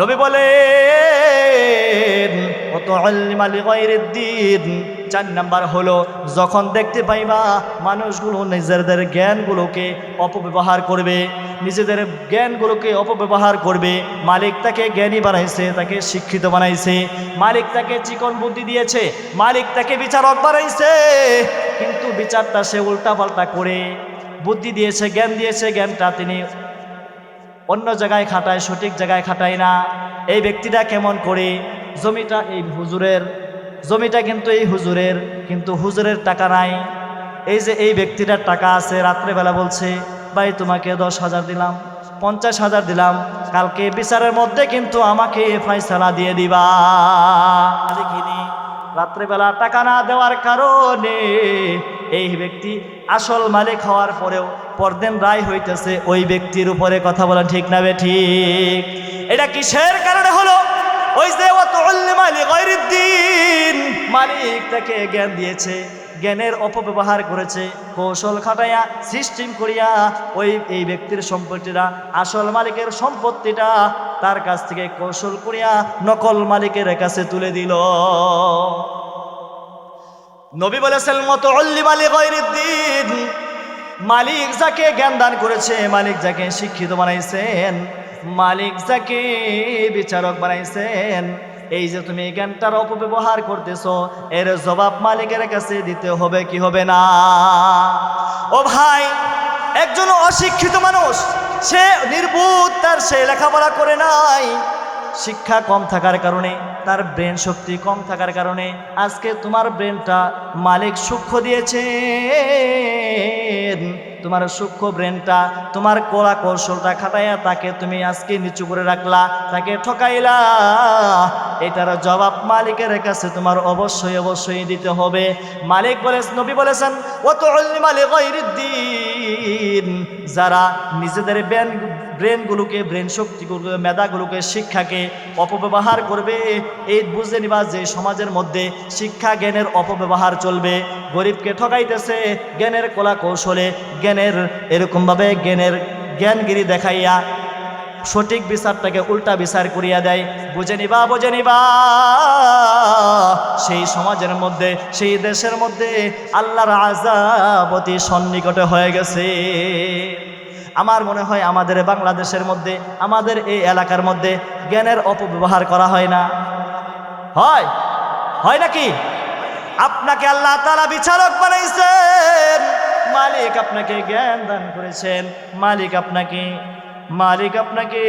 নবী বলেন ওয়াতুআল্লিমা লিগায়রিদ দ্বীন। 4 নাম্বার হলো, যখন দেখতে পাইবা মানুষগুলো নিজেদের জ্ঞানগুলোকে অপব্যবহার করবে, নিজেদের জ্ঞানগুলোকে অপব্যবহার করবে। মালিক তাকে জ্ঞানী বানাইছে, তাকে শিক্ষিত বানাইছে, মালিক তাকে চিকন বুদ্ধি দিয়েছে, মালিক তাকে বিচারক বানাইছে, কিন্তু বিচারটা সে উল্টাপাল্টা করে, বুদ্ধি দিয়েছে, জ্ঞান দিয়েছে, জ্ঞানটা তিনি অন্য জায়গায় খাটায়, সঠিক জায়গায় খাটায় না। এই ব্যক্তিটা কেমন করে, জমিটা এই হুজুরের, জমিটা কিন্তু এই হুজুরের, কিন্তু হুজুরের টাকা নাই। এই যে এই ব্যক্তিটার টাকা আছে, রাত্রেবেলা বলছে ভাই তোমাকে 10,000 দিলাম, 50,000 দিলাম, কালকে বিচারের মধ্যে কিন্তু আমাকে ফয়সালা দিয়ে দিবা। দেখিনি রাত্রেবেলা টাকা না দেওয়ার কারণে এই ব্যক্তি আসল মালিক হওয়ার পরেও পরদিন রায় হইতেছে ওই ব্যক্তির উপরে। কথা বলেন ঠিক না ঠিক? এটা কিসের কারণে হলো? ওই যে ওয়াতুআল্লিমা লিগায়রিদ দ্বীন, মালিক তাকে জ্ঞান দিয়েছে, জ্ঞানের অপব্যবহার করেছে, কৌশল খাটাইয়া সিস্টেম করিয়া ওই এই ব্যক্তির সম্পত্তিটা, আসল মালিকের সম্পত্তিটা তার কাছ থেকে কৌশল করিয়া নকল মালিকের কাছে তুলে দিল। নবী বলেছেন ওয়াতুআল্লিমা লিগায়রিদ দ্বীন, মালিক যাকে জ্ঞান দান করেছে, মালিক যাকে শিক্ষিত বানাইছেন, মালিক যাকে বিচারক বানাইছেন, এই যে তুমি জ্ঞানটার অপব্যবহার করতেছো, এর জবাব মালিকের কাছে দিতে হবে কি হবে না? ও ভাই, একজন অশিক্ষিত মানুষ, সে নির্বুদ্ধ, তার সে লেখাপড়া করে নাই, শিক্ষা কম থাকার কারণে, তার ব্রেন শক্তি কম থাকার কারণে আজকে তোমার ব্রেনটা মালিক সূক্ষ্ম দিয়েছে, তোমার সূক্ষ্ম ব্রেনটা, তোমার কলা কৌশলটা খাটাইয়া তাকে তুমি আজকে নিচু করে রাখলা, তাকে ঠকাইলা, এটার জবাব মালিকের কাছে তোমার অবশ্যই অবশ্যই দিতে হবে। মালিক বলেছেন, নবী বলেছেন ওয়াতুআল্লিমা লিগায়রিদ দ্বীন, যারা নিজেদের ব্রেনগুলোকে, ব্রেন শক্তিগুলোকে, মেধাগুলোকে, শিক্ষাকে অপব্যবহার করবে, এই বুঝে নিবা যে সমাজের মধ্যে শিক্ষা জ্ঞানের অপব্যবহার চলবে। গরিবকে ঠকাইতেছে জ্ঞানের কলা কৌশলে, জ্ঞানের এরকমভাবে জ্ঞানের জ্ঞানগিরি দেখাইয়া সঠিক বিচারটাকে উল্টা বিচার করিয়া দেয়। বুঝে নিবা, বুঝে নিবা, সেই সমাজের মধ্যে, সেই দেশের মধ্যে আল্লাহর আযাব অতি সন্নিকটে হয়ে গেছে। আমার মনে হয় আমাদের বাংলাদেশের মধ্যে, আমাদের এই এলাকার মধ্যে জ্ঞানের অপব্যবহার করা হয় না? হয়? হয় নাকি? আপনাকে আল্লাহ তাআলা বিচারক বানাইছেন, মালিক আপনাকে জ্ঞান দান করেছেন, মালিক আপনাকে মালিক আপনাকে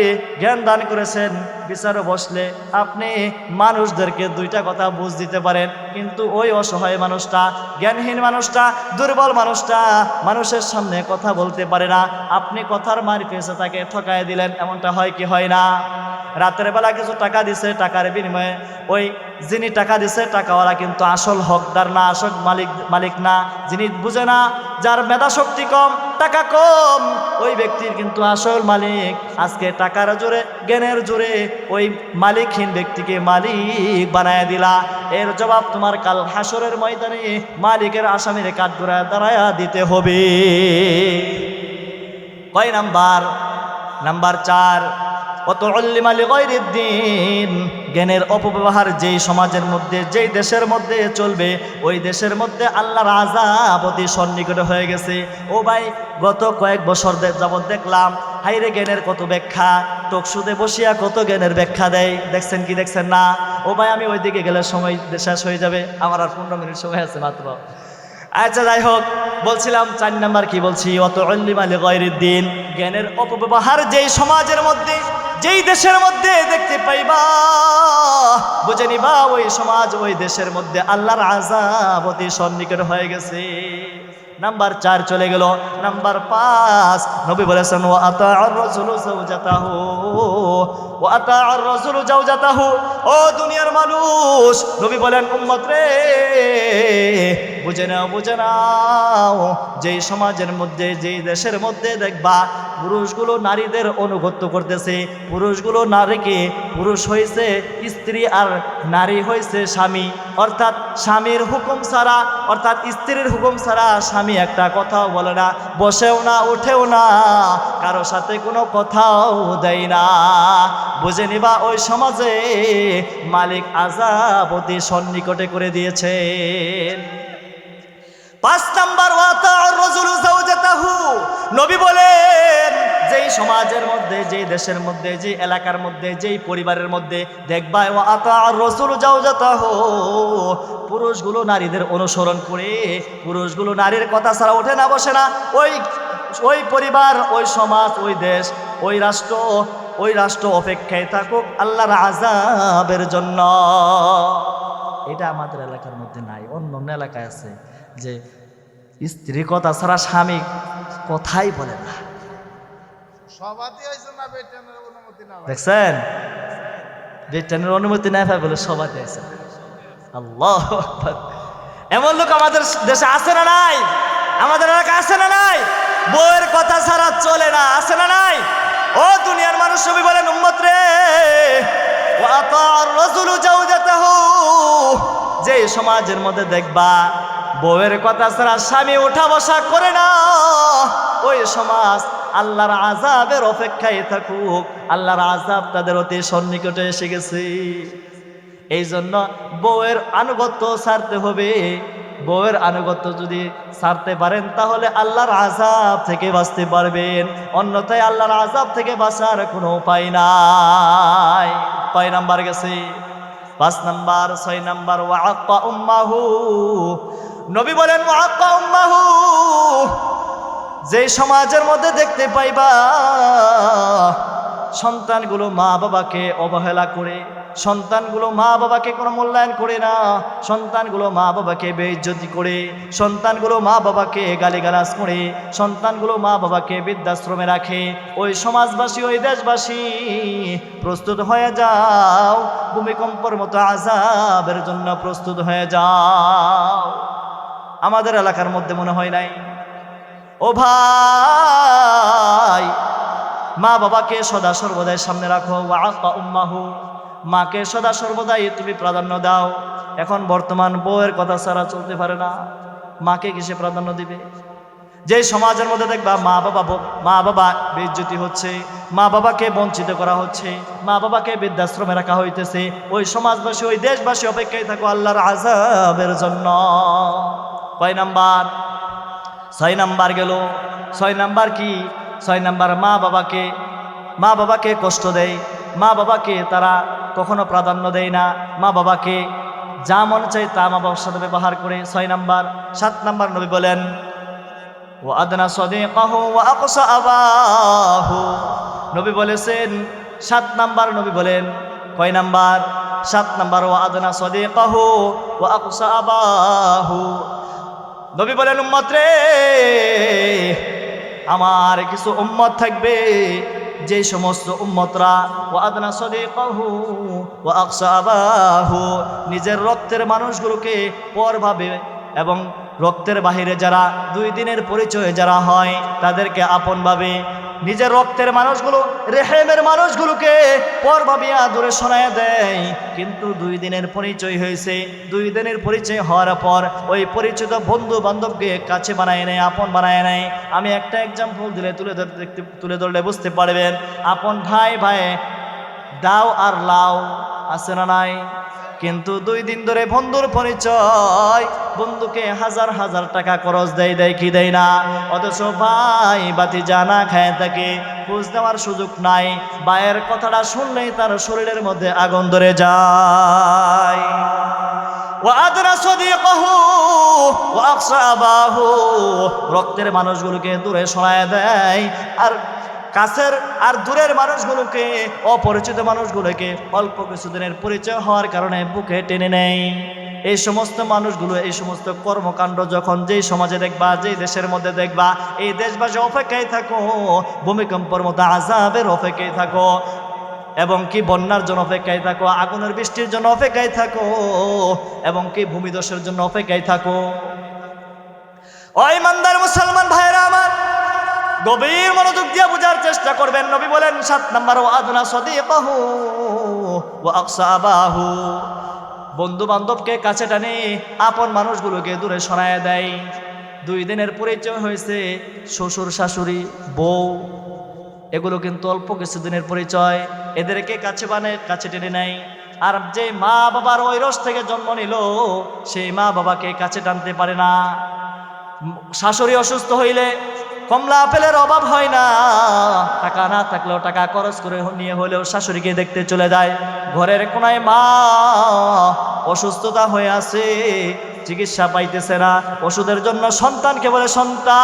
জ্ঞান দান করেছেন, বিচারে বসলে আপনি মানুষদেরকে দুইটা কথা বুঝ দিতে পারেন, কিন্তু ওই অসহায় মানুষটা, জ্ঞানহীন মানুষটা, দুর্বল মানুষটা মানুষের সামনে কথা বলতে পারে না, আপনি কথার মার পেয়েছে তাকে ঠকায় দিলেন। এমনটা হয় কি হয় না? রাতের বেলা কিছু টাকা দিছে, টাকার বিনিময়ে ওই যিনি টাকা দিছে টাকাওয়ালা কিন্তু আসল হকদার না, আসল মালিক না। যিনি বুঝে না, যার মেধা শক্তি কম, টাকা কম, ওই ব্যক্তির কিন্তু আসল মালিক। আজকে টাকার জোরে, জ্ঞানের জোরে ওই মালিকহীন ব্যক্তিকে মালিক বানায় দিলা। এর জবাব তোমার কাল হাসরের ময়দানে মালিকের আসামির কাঠগড়ায় দাঁড়ায়া দিতে হবে। কয় নাম্বার? নাম্বার 4, ওয়াতুল্লিমা লিগায়রিদ্দিন। জ্ঞানের অপব্যবহার যেই সমাজের মধ্যে, যেই দেশের মধ্যে চলবে, ওই দেশের মধ্যে আল্লাহর আযাব অতি সন্নিকটে হয়ে গেছে। ও ভাই, গত কয়েক বছর যাবৎ দেখলাম হাইরে জ্ঞানের কত ব্যাখ্যা, টকশুতে বসিয়া কত জ্ঞানের ব্যাখ্যা দেয়। দেখছেন কি দেখছেন না? ও ভাই, আমি ওই দিকে গেলে সময় শেষ হয়ে যাবে, আমার আর 15 মিনিট সময় আছে মাত্র। আচ্ছা, যাই হোক, বলছিলাম 4 নাম্বার কি বলছি? ওয়াতুল্লিমা লিগায়রিদ্দিন। জ্ঞানের অপব্যবহার যেই সমাজের মধ্যে, যেই দেশের মধ্যে দেখতে পাইবা, বুঝে নিবা ওই সমাজ, ওই দেশের মধ্যে আল্লাহর আযাব অতি সন্নিকট হয়ে গেছে। নাম্বার 4 চলে গেল। নাম্বার 5, নবী বলেছেন ওয়া আতাআর রাসূলু যাওজাতাহু, ওয়া আতাআর রাসূলু যাওজাতাহু। ও দুনিয়ার মানুষ, নবী বলেন উম্মত রে, বুঝে নাও, বুঝে নাও, যেই সমাজের মধ্যে, যেই দেশের মধ্যে দেখবা পুরুষগুলো নারীদের অনুগত্য করতেছে, পুরুষগুলো নারীকে, পুরুষ হয়েছে স্ত্রী আর নারী হয়েছে স্বামী, অর্থাৎ স্বামীর হুকুম ছাড়া, অর্থাৎ স্ত্রীর হুকুম ছাড়া স্বামী একটা কথাও বলে না, বসেও না, উঠেও না, কারো সাথে কোনো কথাও দেয় না। বুঝে নিবা ওই সমাজে মালিক আযাব অতি সন্নিকটে করে দিয়েছেন। 5 নাম্বার, ওয়াতাআর রাসূলু যাওজাতাহু। নবী বলেন যেই সমাজের মধ্যে, যেই দেশের মধ্যে, যেই এলাকার মধ্যে, যেই পরিবারের মধ্যে দেখবা ওয়াতাআর রাসূলু যাওজাতাহু, পুরুষগুলো নারীদের অনুসরণ করে, পুরুষগুলো নারীর কথা ছাড়া ওঠে না, বসে না, ওই পরিবার, ওই সমাজ, ওই দেশ, ওই রাষ্ট্র অপেক্ষায় থাকুক আল্লাহর আযাবের জন্য। এটা আমাদের এলাকার মধ্যে নাই, অন্য অন্য এলাকায় আছে যে স্ত্রী কথা ছাড়া স্বামী কথাই বলে না। দেখছেন, বেটানের অনুমতি নাই ভাই বলে সবাই আছে। আল্লাহু আকবার। এমন লোক আমাদের দেশে আছে না নাই? আমাদের এলাকা আছে না নাই? বউয়ের কথা ছাড়া চলে না, আছে না নাই? ও দুনিয়ার মানুষ, নবী বলেন উম্মত রে, ওয়া আতাআর রাসূলু যাওজাতাহু। যে সমাজের মধ্যে দেখবা বউয়ের কথা ছাড়া স্বামী ওঠা বসা করে না, ওই সমাজ আল্লাহর আযাবের অপেক্ষায় থাকুক, আল্লাহর আযাব তাদের অতি সন্নিকটে এসে গেছে। এই জন্য বউয়ের আনুগত্য ছাড়তে হবে। বউয়ের আনুগত্য যদি ছাড়তে পারেন তাহলে আল্লাহর আযাব থেকে বাঁচতে পারবেন, অন্যথায় আল্লাহর আযাব থেকে বাঁচার কোনো উপায় নাই। কয় নাম্বার গেছে? 5 নাম্বার। 6 নাম্বার, ওয়াআক্কা উম্মাহু। নবী বলেন ওয়াআক্কা উম্মাহু। যে সমাজের মধ্যে দেখতে পাইবা সন্তানগুলো মা বাবাকে অবহেলা করে, সন্তানগুলো মা বাবাকে কোনো মূল্যায়ন করে না, সন্তানগুলো মা বাবাকে বেইজ্জতি করে, সন্তানগুলো মা বাবাকে গালিগালাজ করে, সন্তানগুলো মা বাবাকে বৃদ্ধাশ্রমে রাখে, ওই সমাজবাসী, ওই দেশবাসী প্রস্তুত হয়ে যাও, ভূমিকম্পের মতো আযাবের জন্য প্রস্তুত হয়ে যাও। আমাদের এলাকার মধ্যে মনে হয় নাই? ও ভাই, মা বাবাকে সদা সর্বদাই সামনে রাখো। ওয়াআক্কা উম্মাহু। মাকে সদা সর্বদাই তুমি প্রাধান্য দাও। এখন বর্তমান বউয়ের কথা ছাড়া চলতে পারে না, মাকে কিসে প্রাধান্য দিবে? যে সমাজের মধ্যে দেখবা মা বাবা বেইজ্জতি হচ্ছে, মা বাবাকে বঞ্চিত করা হচ্ছে, মা বাবাকে বৃদ্ধাশ্রমে রাখা হইতেছে, ওই সমাজবাসী, ওই দেশবাসী অপেক্ষায় থাকো আল্লাহর আযাবের জন্য। কয় নাম্বার? 6 নাম্বার গেল। 6 নাম্বার কি? 6 নাম্বার, মা বাবাকে কষ্ট দেয়, মা বাবাকে তারা কখনো প্রাধান্য দেয় না, মা বাবাকে যা মনে চায় তা মা বাবার সাথে ব্যবহার করে। 6 নাম্বার। 7 নাম্বার, নবী বলেন ওয়া আদনা সাদিকাহু ওয়া আকসা আবাহু। নবী বলেছেন 7 নাম্বার, নবী বলেন কয় নাম্বার? 7 নাম্বার, ওয়া আদনা সাদিকাহু ওয়া আকসা আবাহু। নবী বলেন উম্মত রে, আমার কিছু উম্মত থাকবে যে সমস্ত উম্মতরা ওয়া আদনা সাদিকাহু ওয়া আকসা আবাহু, নিজের রক্তের মানুষগুলোকে পর ভাবে এবং রক্তের বাহিরে যারা 2 দিনের পরিচয় যারা হয় তাদেরকে আপন ভাবে, নিজের রক্তের মানুষগুলো রেহেমের মানুষগুলোকে পর ভাবিয়া দূরে সরাইয়া দেয়। কিন্তু 2 দিনের পরিচয় হয়েছে, 2 দিনের পরিচয় হওয়ার পর ওই পরিচিত বন্ধু বান্ধবকে কাছে বানায় নেয়, আপন বানায় নেয়। আমি একটা এক্সাম্পল দিলে তুলে ধরলে বুঝতে পারবেন। আপন ভাই ভাই দাও আর লাও আছে না নাই? কিন্তু 2 দিন ধরে বন্ধুর পরিচয়, বন্ধুকে হাজার হাজার টাকা খরচ দেয় কি দেয় না, অথচ ভাই বাতি জানা খায় থাকে, খোঁজ দেওয়ার সুযোগ নাই। ভাইয়ের কথাটা শুনলেই তার শরীরের মধ্যে আগুন ধরে যায়। ওয়াদনা সাদিকাহু ওয়া আকসা আবাহু, রক্তের মানুষগুলোকে দূরে সরায় দেয়, আর কাছের আর দূরের মানুষগুলোকে, অপরিচিত মানুষগুলোকে অল্প কিছুদিনের পরিচয় হওয়ার কারণে বুকে টেনে নেয়। এই সমস্ত মানুষগুলো, এই সমস্ত কর্মকাণ্ড যখন যেই সমাজে দেখবা, যেই দেশের মধ্যে দেখবা, এই দেশবাসী অপেক্ষায় থাকো, ভূমিকম্পের মতো আযাবের অপেক্ষায় থাকো, এবং কি বন্যার জন্য অপেক্ষায় থাকো, আগুনের বৃষ্টির জন্য অপেক্ষায় থাকো, এবং কি ভূমিধসের জন্য অপেক্ষায় থাকো। ও ইমানদার মুসলমান ভাইরা আমার, গভীর মনোযোগ দিয়ে বোঝার চেষ্টা করবেন। নবী বলেন 7 নাম্বার, ওয়া আদনা সাদিকাহু ওয়া আকসা আবাহু, বন্ধু বান্ধবকে কাছে টানে, আপন মানুষগুলোকে দূরে সরায় দেয়। 2 দিনের পরিচয় হয়েছে, শ্বশুর শাশুড়ি বউ, এগুলো কিন্তু অল্প কিছুদিনের পরিচয়, এদেরকে কাছে বানায়, কাছে টেনে নেয়। আর যে মা বাবার ওই রস থেকে জন্ম নিল, সেই মা বাবাকে কাছে টানতে পারে না। শাশুড়ি অসুস্থ হইলে কমলা আপেলের অভাব হয় না, টাকা না থাকলেও টাকা খরচ করে নিয়ে হলেও শাশুড়িকে দেখতে চলে যায়। ঘরের কোনায় মা অসুস্থতা হয়ে আছে, চিকিৎসা পাইতেছে না, ওষুধের জন্য সন্তানকে বলে, সন্তান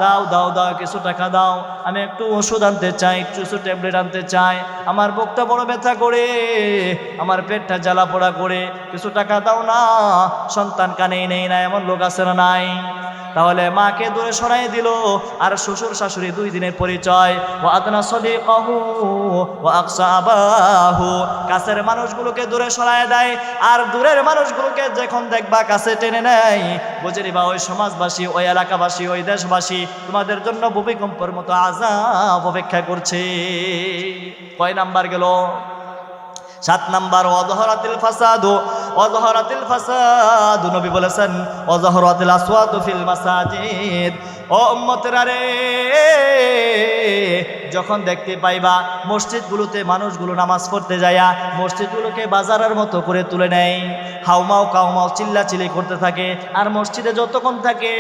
দাও দাও দাও, কিছু টাকা দাও, আমি একটু ওষুধ আনতে চাই, কিছু ট্যাবলেট আনতে চাই, আমার বুকটা বড় ব্যথা করে, আমার পেটটা জ্বালা পোড়া করে, কিছু টাকা দাও না। সন্তান কানেই নেই না, এমন লোক আছে না নাই? তাহলে মাকে দূরে সরাই দিল। আর শ্বশুর শাশুড়ি 2 দিনের পরিচয়, ওয়া আদনা সাদিকাহু ওয়া আকসা আবাহু, কাছের মানুষগুলোকে দূরে সরাই দেয়, আর দূরের মানুষগুলোকে যখন দেখবা কাছে টেনে নেয়, বুঝে নিবা ওই সমাজবাসী, ওই এলাকাবাসী, ওই দেশবাসী তোমাদের জন্য ভূমিকম্পের মতো আযাব অপেক্ষা করছে। কয় নাম্বার গেল? 7 নাম্বার, ওয়াজহারাতিল ফাসাদু, ওয়াজহারাতিল ফাসাদু, নবী বলেছেন ওয়াজহারাতিল আসওয়াতু ফিল মাসাজিদ। ও উম্মতেরা রে, যখন দেখতে পাইবা মসজিদগুলোতে মানুষগুলো নামাজ পড়তে যায়া মসজিদগুলোকে বাজারের মতো করে তুলে নেয়, হাউমাও কাউমাও চিল্লাচিল্লি করতে থাকে, আর মসজিদে যতক্ষণ থাকে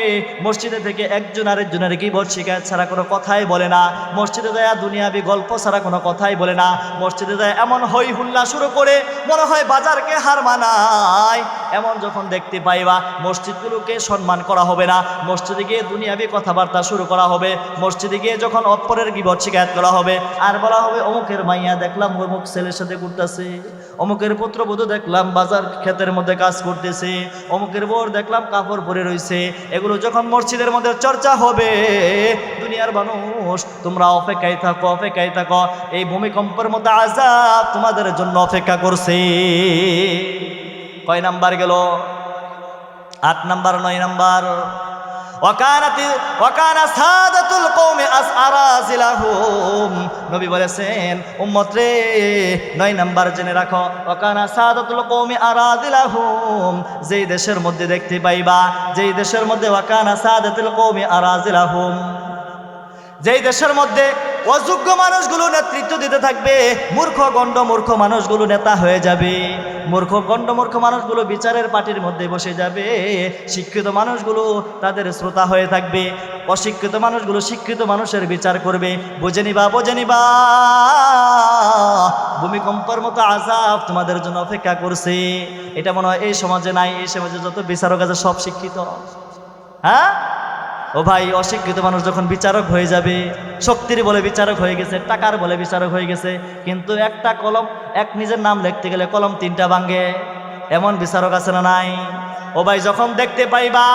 মসজিদে থেকে একজন আরেকজনের গীবত শিকায়ত ছাড়া কোনো কথাই বলে না, মসজিদে যায় দুনিয়াবি গল্প ছাড়া কোনো কথাই বলে না, মসজিদে যায় এমন হই হুল্লা শুরু করে মনে হয় বাজারকে হার মানায়। এমন যখন দেখতে পাইবা মসজিদগুলোকে সম্মান করা হবে না, মসজিদে গিয়ে দুনিয়াবি কথাবার্তা শুরু করা হবে, মসজিদে গিয়ে যখন অপরের গীবত শিকায়ত করা হবে, আর বলা হবে অমুকের মাইয়া দেখলাম অমুক ছেলের সাথে ঘুরতেছে, অমুকের পুত্রবধূ দেখলাম বাজার ক্ষেতের মধ্যে কাজ করতেছে, অমুকের বর দেখলাম কাপড় পরে রয়েছে, এগুলো যখন মসজিদের মধ্যে চর্চা হবে, দুনিয়ার মানুষ তোমরা অপেক্ষায় থাকো, অপেক্ষায় থাকো, এই ভূমিকম্পের মধ্যে আযাব তোমাদের জন্য অপেক্ষা করছে। কয় নাম্বার গেল? 8 নাম্বার, 9 নাম্বার, ওয়াকানা সাদাতুল কওমি আসআরাজিলাহুম, নবী বলেছেন উম্মত রে 9 নাম্বার জেনে রাখো, ওয়াকানা সাদাতুল কওমি আরাজিলাহুম, যেই দেশের মধ্যে দেখতে পাইবা, যেই দেশের মধ্যে ওয়াকানা সাদাতুল কওমি আরাজিলাহুম, যেই দেশের মধ্যে অযোগ্য মানুষগুলো নেতৃত্ব দিতে থাকবে, মূর্খ গণ্ড মূর্খ মানুষগুলো নেতা হয়ে যাবে, মূর্খ গণ্ড মূর্খ মানুষগুলো বিচারের পার্টির মধ্যে বসে যাবে, শিক্ষিত মানুষগুলো তাদের শ্রোতা হয়ে থাকবে, অশিক্ষিত মানুষগুলো শিক্ষিত মানুষের বিচার করবে। বুঝে নিবা, বুঝে নিবা, ভূমিকম্পের মতো আযাব তোমাদের জন্য অপেক্ষা করছে। এটা মনে হয় এই সমাজে নাই, এই সমাজে যত বিচারক আছে সব শিক্ষিত। হ্যাঁ, ও ভাই, অশিক্ষিত মানুষ যখন বিচারক হয়ে যাবে, শক্তির বলে বিচারক হয়ে গেছে, টাকার বলে বিচারক হয়ে গেছে, কিন্তু একটা কলম, এক নিজের নাম লিখতে গেলে কলম 3টা ভাঙে, এমন বিচারক আছে না নাই? ও ভাই, যখন দেখতে পাইবা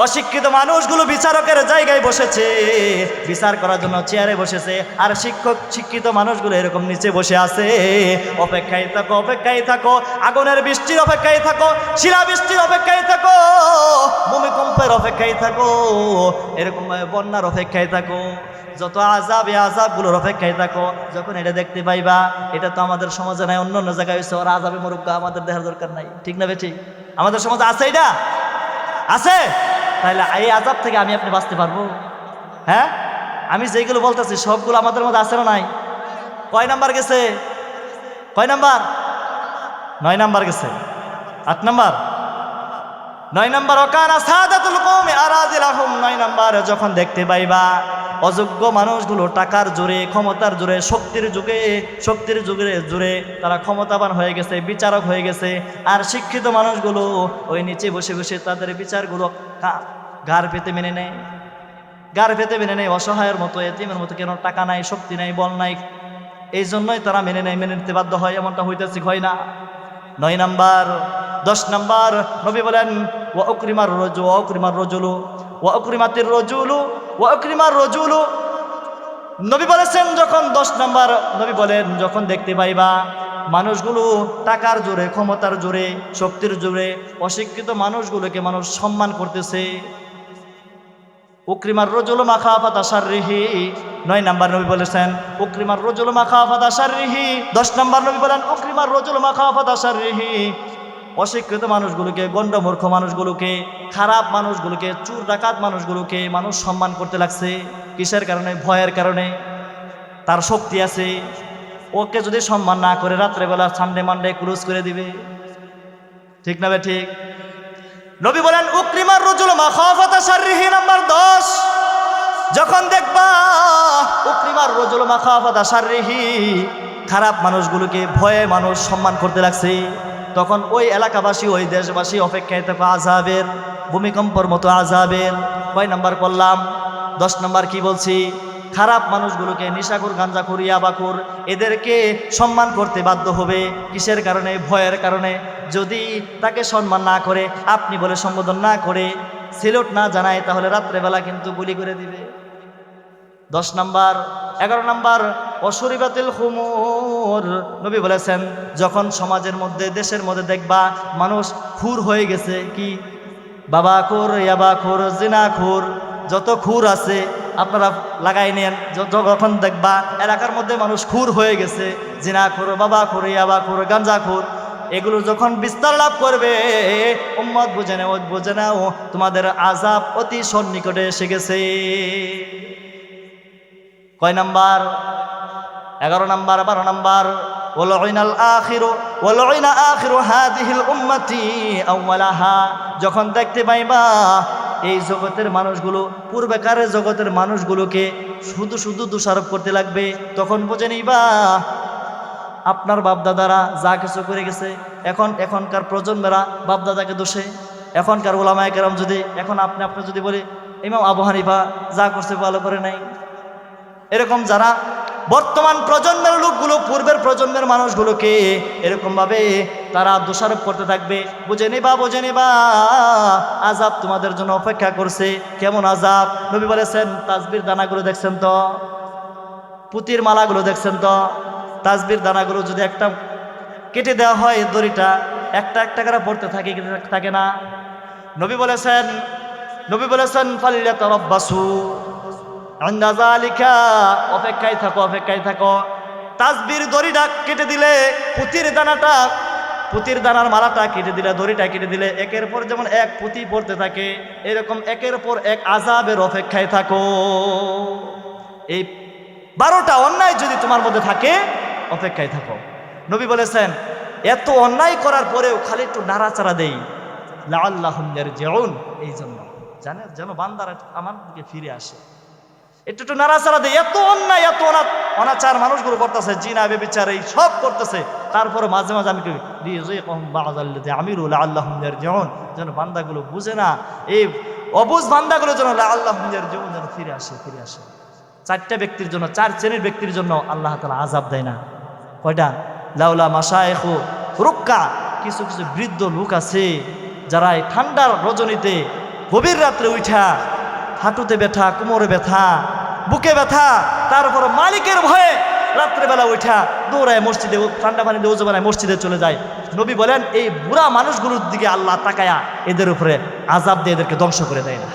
অশিক্ষিত মানুষগুলো বিচারকের জায়গায় বসেছে, বিচার করার জন্য চেয়ারে বসেছে, আর শিক্ষিত মানুষগুলো এরকম নিচে বসে আছে, অপেক্ষায় থাকো, অপেক্ষায় থাকো, আগুনের বৃষ্টির অপেক্ষায় থাকো, শিলা বৃষ্টির অপেক্ষায় থাকো, ভূমিকম্পের অপেক্ষায় থাকো, এরকম বন্যার অপেক্ষায় থাকো, যত আযাব, এই আযাবগুলোর অপেক্ষায় থাকো। যখন এটা দেখতে পাইবা, এটা তো আমাদের সমাজে নাই, অন্য অন্য জায়গায় হয়েছে, ওরা আযাবে মরুক, আমাদের দেখার দরকার নাই, ঠিক না বেঠিক? আমাদের সমাজে আছে এটা? আছে? তাহলে এই আযাব থেকে আমি আপনি বাঁচতে পারবো? হ্যাঁ, আমি যেগুলো বলতেছি সবগুলো আমাদের মধ্যে আছে না নাই? কয় নাম্বার গেছে? কয় নাম্বার? 9 নাম্বার গেছে। 8 নাম্বার? 9 নাম্বার, ওয়াকানা সাদাতুল কওমি আরাযিলাহুম। 9 নাম্বার, যখন দেখতে পাইবা অযোগ্য মানুষগুলো টাকার জোরে, ক্ষমতার জোরে, শক্তির জোরে তারা ক্ষমতাবান হয়ে গেছে, বিচারক হয়ে গেছে, আর শিক্ষিত মানুষগুলো ওই নিচে বসে বসে তাদের বিচারগুলো গার পেতে মেনে নেয়, গার পেতে মেনে নেয়, অসহায়ের মতো, এতিমের মতো। কেন? টাকা নাই, শক্তি নাই, বল নাই, এই জন্যই তারা মেনে নেয়, মেনে নিতে বাধ্য হয়। এমনটা হইতেছে, হয় না? 9 নাম্বার। 10 নাম্বার, নবী বলেন ওয়া উকরিমার রজুলু। নবী বলেছেন, যখন 10 নাম্বার নবী বলেন, যখন দেখতে পাইবা মানুষগুলো টাকার জোরে, ক্ষমতার জোরে, শক্তির জোরে অশিক্ষিত মানুষগুলোকে মানুষ সম্মান করতেছে, উকরিমার রজুলু মাখাফাতা শাররিহি। 9 নাম্বার নবী বলেছেন উকরিমার রজুলু মাখাফাতা শাররিহি। 10 নাম্বার নবী বলেন উকরিমার রজুলু মাখাফাতা শাররিহি। অশিক্ষিত মানুষগুলোকে, গণ্ডমূর্খ মানুষগুলোকে, খারাপ মানুষগুলোকে, চোর ডাকাত মানুষগুলোকে মানুষ সম্মান করতে লাগছে। কিসের কারণে? ভয়ের কারণে। তার শক্তি আছে, ওকে যদি সম্মান না করে রাত্রেবেলা সানডে মানডে ক্লোজ করে দিবে, ঠিক না ভাই? ঠিক। নবী বলেন উকরিমার রজুলু মাখাফাতা শাররিহি। নাম্বার 10, যখন দেখবা উকরিমার রজুলু মাখাফাতা শাররিহি, খারাপ মানুষগুলোকে ভয়ে মানুষ সম্মান করতে লাগছে, তখন ওই এলাকাবাসী, ওই দেশবাসী অপেক্ষায় থাকো আযাবের, ভূমিকম্পর মতো আযাবের। কয় নাম্বার করলাম? 10 নাম্বার কি বলছি? খারাপ মানুষগুলোকে, নিশাখোর, গাঞ্জাখোর, ইয়াবাখোর, এদেরকে সম্মান করতে বাধ্য হবে। কিসের কারণে? ভয়ের কারণে। যদি তাকে সম্মান না করে, আপনি বলে সম্বোধন না করে, সেলুট না জানায়, তাহলে রাত্রেবেলা কিন্তু গুলি করে দিবে। 10 নাম্বার। 11 নাম্বার, অশরিবাতিল খুমুর। নবী বলেছেন যখন সমাজের মধ্যে, দেশের মধ্যে দেখবা মানুষ খুর হয়ে গেছে, কি? বাবাখোর, ইয়াবাখোর, জিনাখোর, যত খুর আছে আপনারা লাগাই নেন। যখন দেখবা এলাকার মধ্যে মানুষ খুর হয়ে গেছে, জিনাখোর, বাবাখোর, ইয়াবাখোর, গাঞ্জাখোর, এগুলো যখন বিস্তার লাভ করবে, উম্মত বুঝে নাও তোমাদের আযাব অতি সন্নিকটে এসে গেছে। কয় নাম্বার? 11 নাম্বার। 12 নাম্বার, ওয়ালউইনাল আখিরু হাযিহিল উম্মতি আউওয়ালাহা। যখন দেখতে পাইবা এই জগতের মানুষগুলো পূর্বেকারের জগতের মানুষগুলোকে শুধু শুধু দোষারোপ করতে লাগবে, তখন বুঝে নিবা আপনার বাপদাদারা যা কিছু করে গেছে, এখনকার প্রজন্মেরা বাপদাদাকে দোষে। এখনকার উলামায়ে কেরাম যদি, এখন আপনি যদি বলি ইমাম আবু হানিফা যা করছে ভালো করে নাই, এরকম যারা বর্তমান প্রজন্মের লোকগুলো পূর্বের প্রজন্মের মানুষগুলোকে এরকমভাবে তারা দোষারোপ করতে থাকবে, বুঝে নিবা আযাব তোমাদের জন্য অপেক্ষা করছে। কেমন আযাব? নবী বলেছেন তাসবির দানাগুলো দেখছেন তো, পুতির মালাগুলো দেখছেন তো, তাসবির দানাগুলো যদি একটা কেটে দেওয়া হয়, দড়িটা একটা একটা করে পড়তে থাকে না? নবী বলেছেন ফালিয়াতারাব্বাসু ইনদা যালিকা, অপেক্ষায় থাকো। তাসবির দড়িটা কেটে দিলে, পুতির দানার মালাটা কেটে দিলে, দড়িটা কেটে দিলে, একের পর যেমন এক পুঁতি পড়তে থাকে, এরকম একের পর এক আযাবের অপেক্ষায় থাকো। এই 12টা অন্যায় যদি তোমার মধ্যে থাকে, অপেক্ষায় থাকো। নবী বলেছেন এত অন্যায় করার পরেও খালি একটু নাড়াচাড়া দেই, লাআল্লাহুম ইয়ারজিউন, এই জন্য যেন বান্দারা আমার দিকে ফিরে আসে, একটু নাড়াচাড়া দেয়। এত অন্যায়, এত অনাচার মানুষগুলো করতেছে, জিনা ব্যভিচার এই সব করতেছে, তারপরে মাঝে মাঝে আমি যেন বান্দাগুলো বুঝে না এই অবুঝ বান্দাগুলোর জন্য আল্লাহ যেন ফিরে আসে। 4টা ব্যক্তির জন্য, 4 শ্রেণীর ব্যক্তির জন্য আল্লাহ তাআলা আযাব দেয় না। কয়টা? লাউলা মাশায়েখু রুক্কা, কিছু কিছু বৃদ্ধ লোক আছে যারা এই ঠান্ডার রজনীতে গভীর রাত্রে উঠা, হাঁটুতে ব্যথা, কোমরে ব্যথা, বুকে ব্যথা, তারপর মালিকের ভয়ে রাত্রেবেলা উঠা দৌড়ায় মসজিদে, ঠান্ডা পানিতে ওযু বানায় মসজিদে চলে যায়। নবী বলেন এই বুড়া মানুষগুলোর দিকে আল্লাহ তাকায়া এদের উপরে আযাব দিয়ে এদেরকে ধ্বংস করে দেয় না।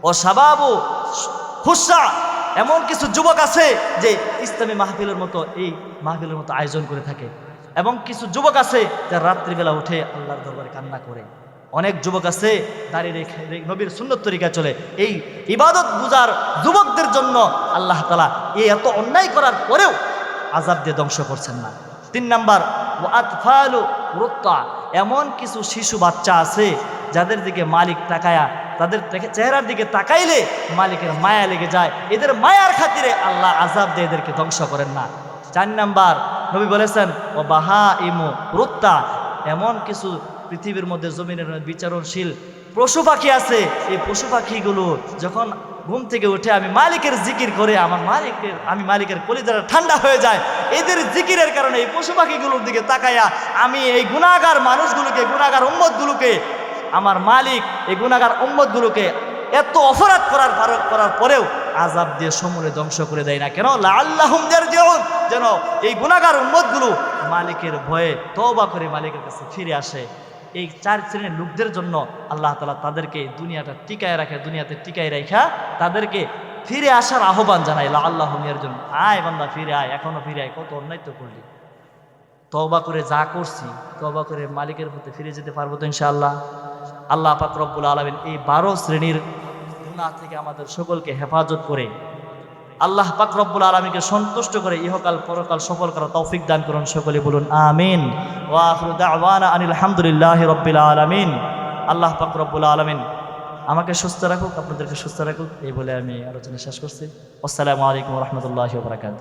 ও শাবাবু খুশা, এমন কিছু যুবক আছে যে ইসলামী মাহফিলের মতো এই মাহফিলের মতো আয়োজন করে থাকে, এবং কিছু যুবক আছে যারা রাত্রিবেলা উঠে আল্লাহর দরবারে কান্না করে। অনেক যুবক আছে দাঁড়িয়ে রেখে নবীর সুন্নত তরিকায় চলে। এই ইবাদত বুঝার যুবকদের জন্য আল্লাহ তাআলা এই এত অন্যায় করার পরেও আযাব দিয়ে ধ্বংস করছেন না। 3 নাম্বার ওয়াতফালু রুত্তা, এমন কিছু শিশু বাচ্চা আছে যাদের দিকে মালিক তাকায়া, তাদের চেহারার দিকে তাকাইলে মালিকের মায়া লেগে যায়, এদের মায়ার খাতিরে আল্লাহ আযাব দিয়ে এদেরকে ধ্বংস করেন না। 4 নাম্বার নবী বলেছেন ও বাহা ইমু রুত্তা, এমন কিছু পৃথিবীর মধ্যে জমিনের বিচারণশীল পশু পাখি আছে, এই পশু পাখিগুলো যখন ঘুম থেকে উঠে আমি মালিকের জিকির করে আমি মালিকের কলিজাটা ঠান্ডা হয়ে যায়, এদের জিকিরের কারণে এই পশু পাখিগুলোর দিকে তাকায়া আমি এই গুনাহগার মানুষগুলোকে, গুনাহগার উম্মতগুলোকে, আমার মালিক এই গুনাহগার উম্মতগুলোকে এত অপরাধ করার পরেও আযাব দিয়ে সমূলে ধ্বংস করে দেয় না। কেন? লাআল্লাহুম ইয়ারজিউন, যেন এই গুনাহগার উম্মতগুলো মালিকের ভয়ে তওবা করে মালিকের কাছে ফিরে আসে। এই 4 শ্রেণীর লোকদের জন্য আল্লাহ তাআলা তাদেরকে দুনিয়াটা টিকায় রাখে, দুনিয়াতে টিকায় রাখা তাদেরকে ফিরে আসার আহ্বান জানায়। লাআল্লাহুম ইয়ারজিউন, আয় বান্দা ফিরে আয়, এখনো ফিরে আয়, কত অন্যায় তো করলি, তওবা করে যা করছি, তওবা করে মালিকের প্রতি ফিরে যেতে পারবো তো ইনশাআল্লাহ। আল্লাহ পাক রব্বুল আলামিন এই 12 শ্রেণীর গুনাহ থেকে আমাদের সকলকে হেফাজত করে আল্লাহ পাক রব্বুল আলামিনকে সন্তুষ্ট করে ইহকাল পরকাল সফল করার তৌফিক দান করুন। সকলে বলুন আমিন। ওয়া আখিরু দাওয়ানা আনিল হামদুলিল্লাহি রাব্বিল আলামিন। আল্লাহ পাক রব্বুল আলামিন আমাকে সুস্থ রাখুক, আপনাদেরকে সুস্থ রাখুক, এই বলে আমি আলোচনা শেষ করছি। আসসালামু আলাইকুম ওয়া রাহমাতুল্লাহি ওয়া বারাকাতুহু।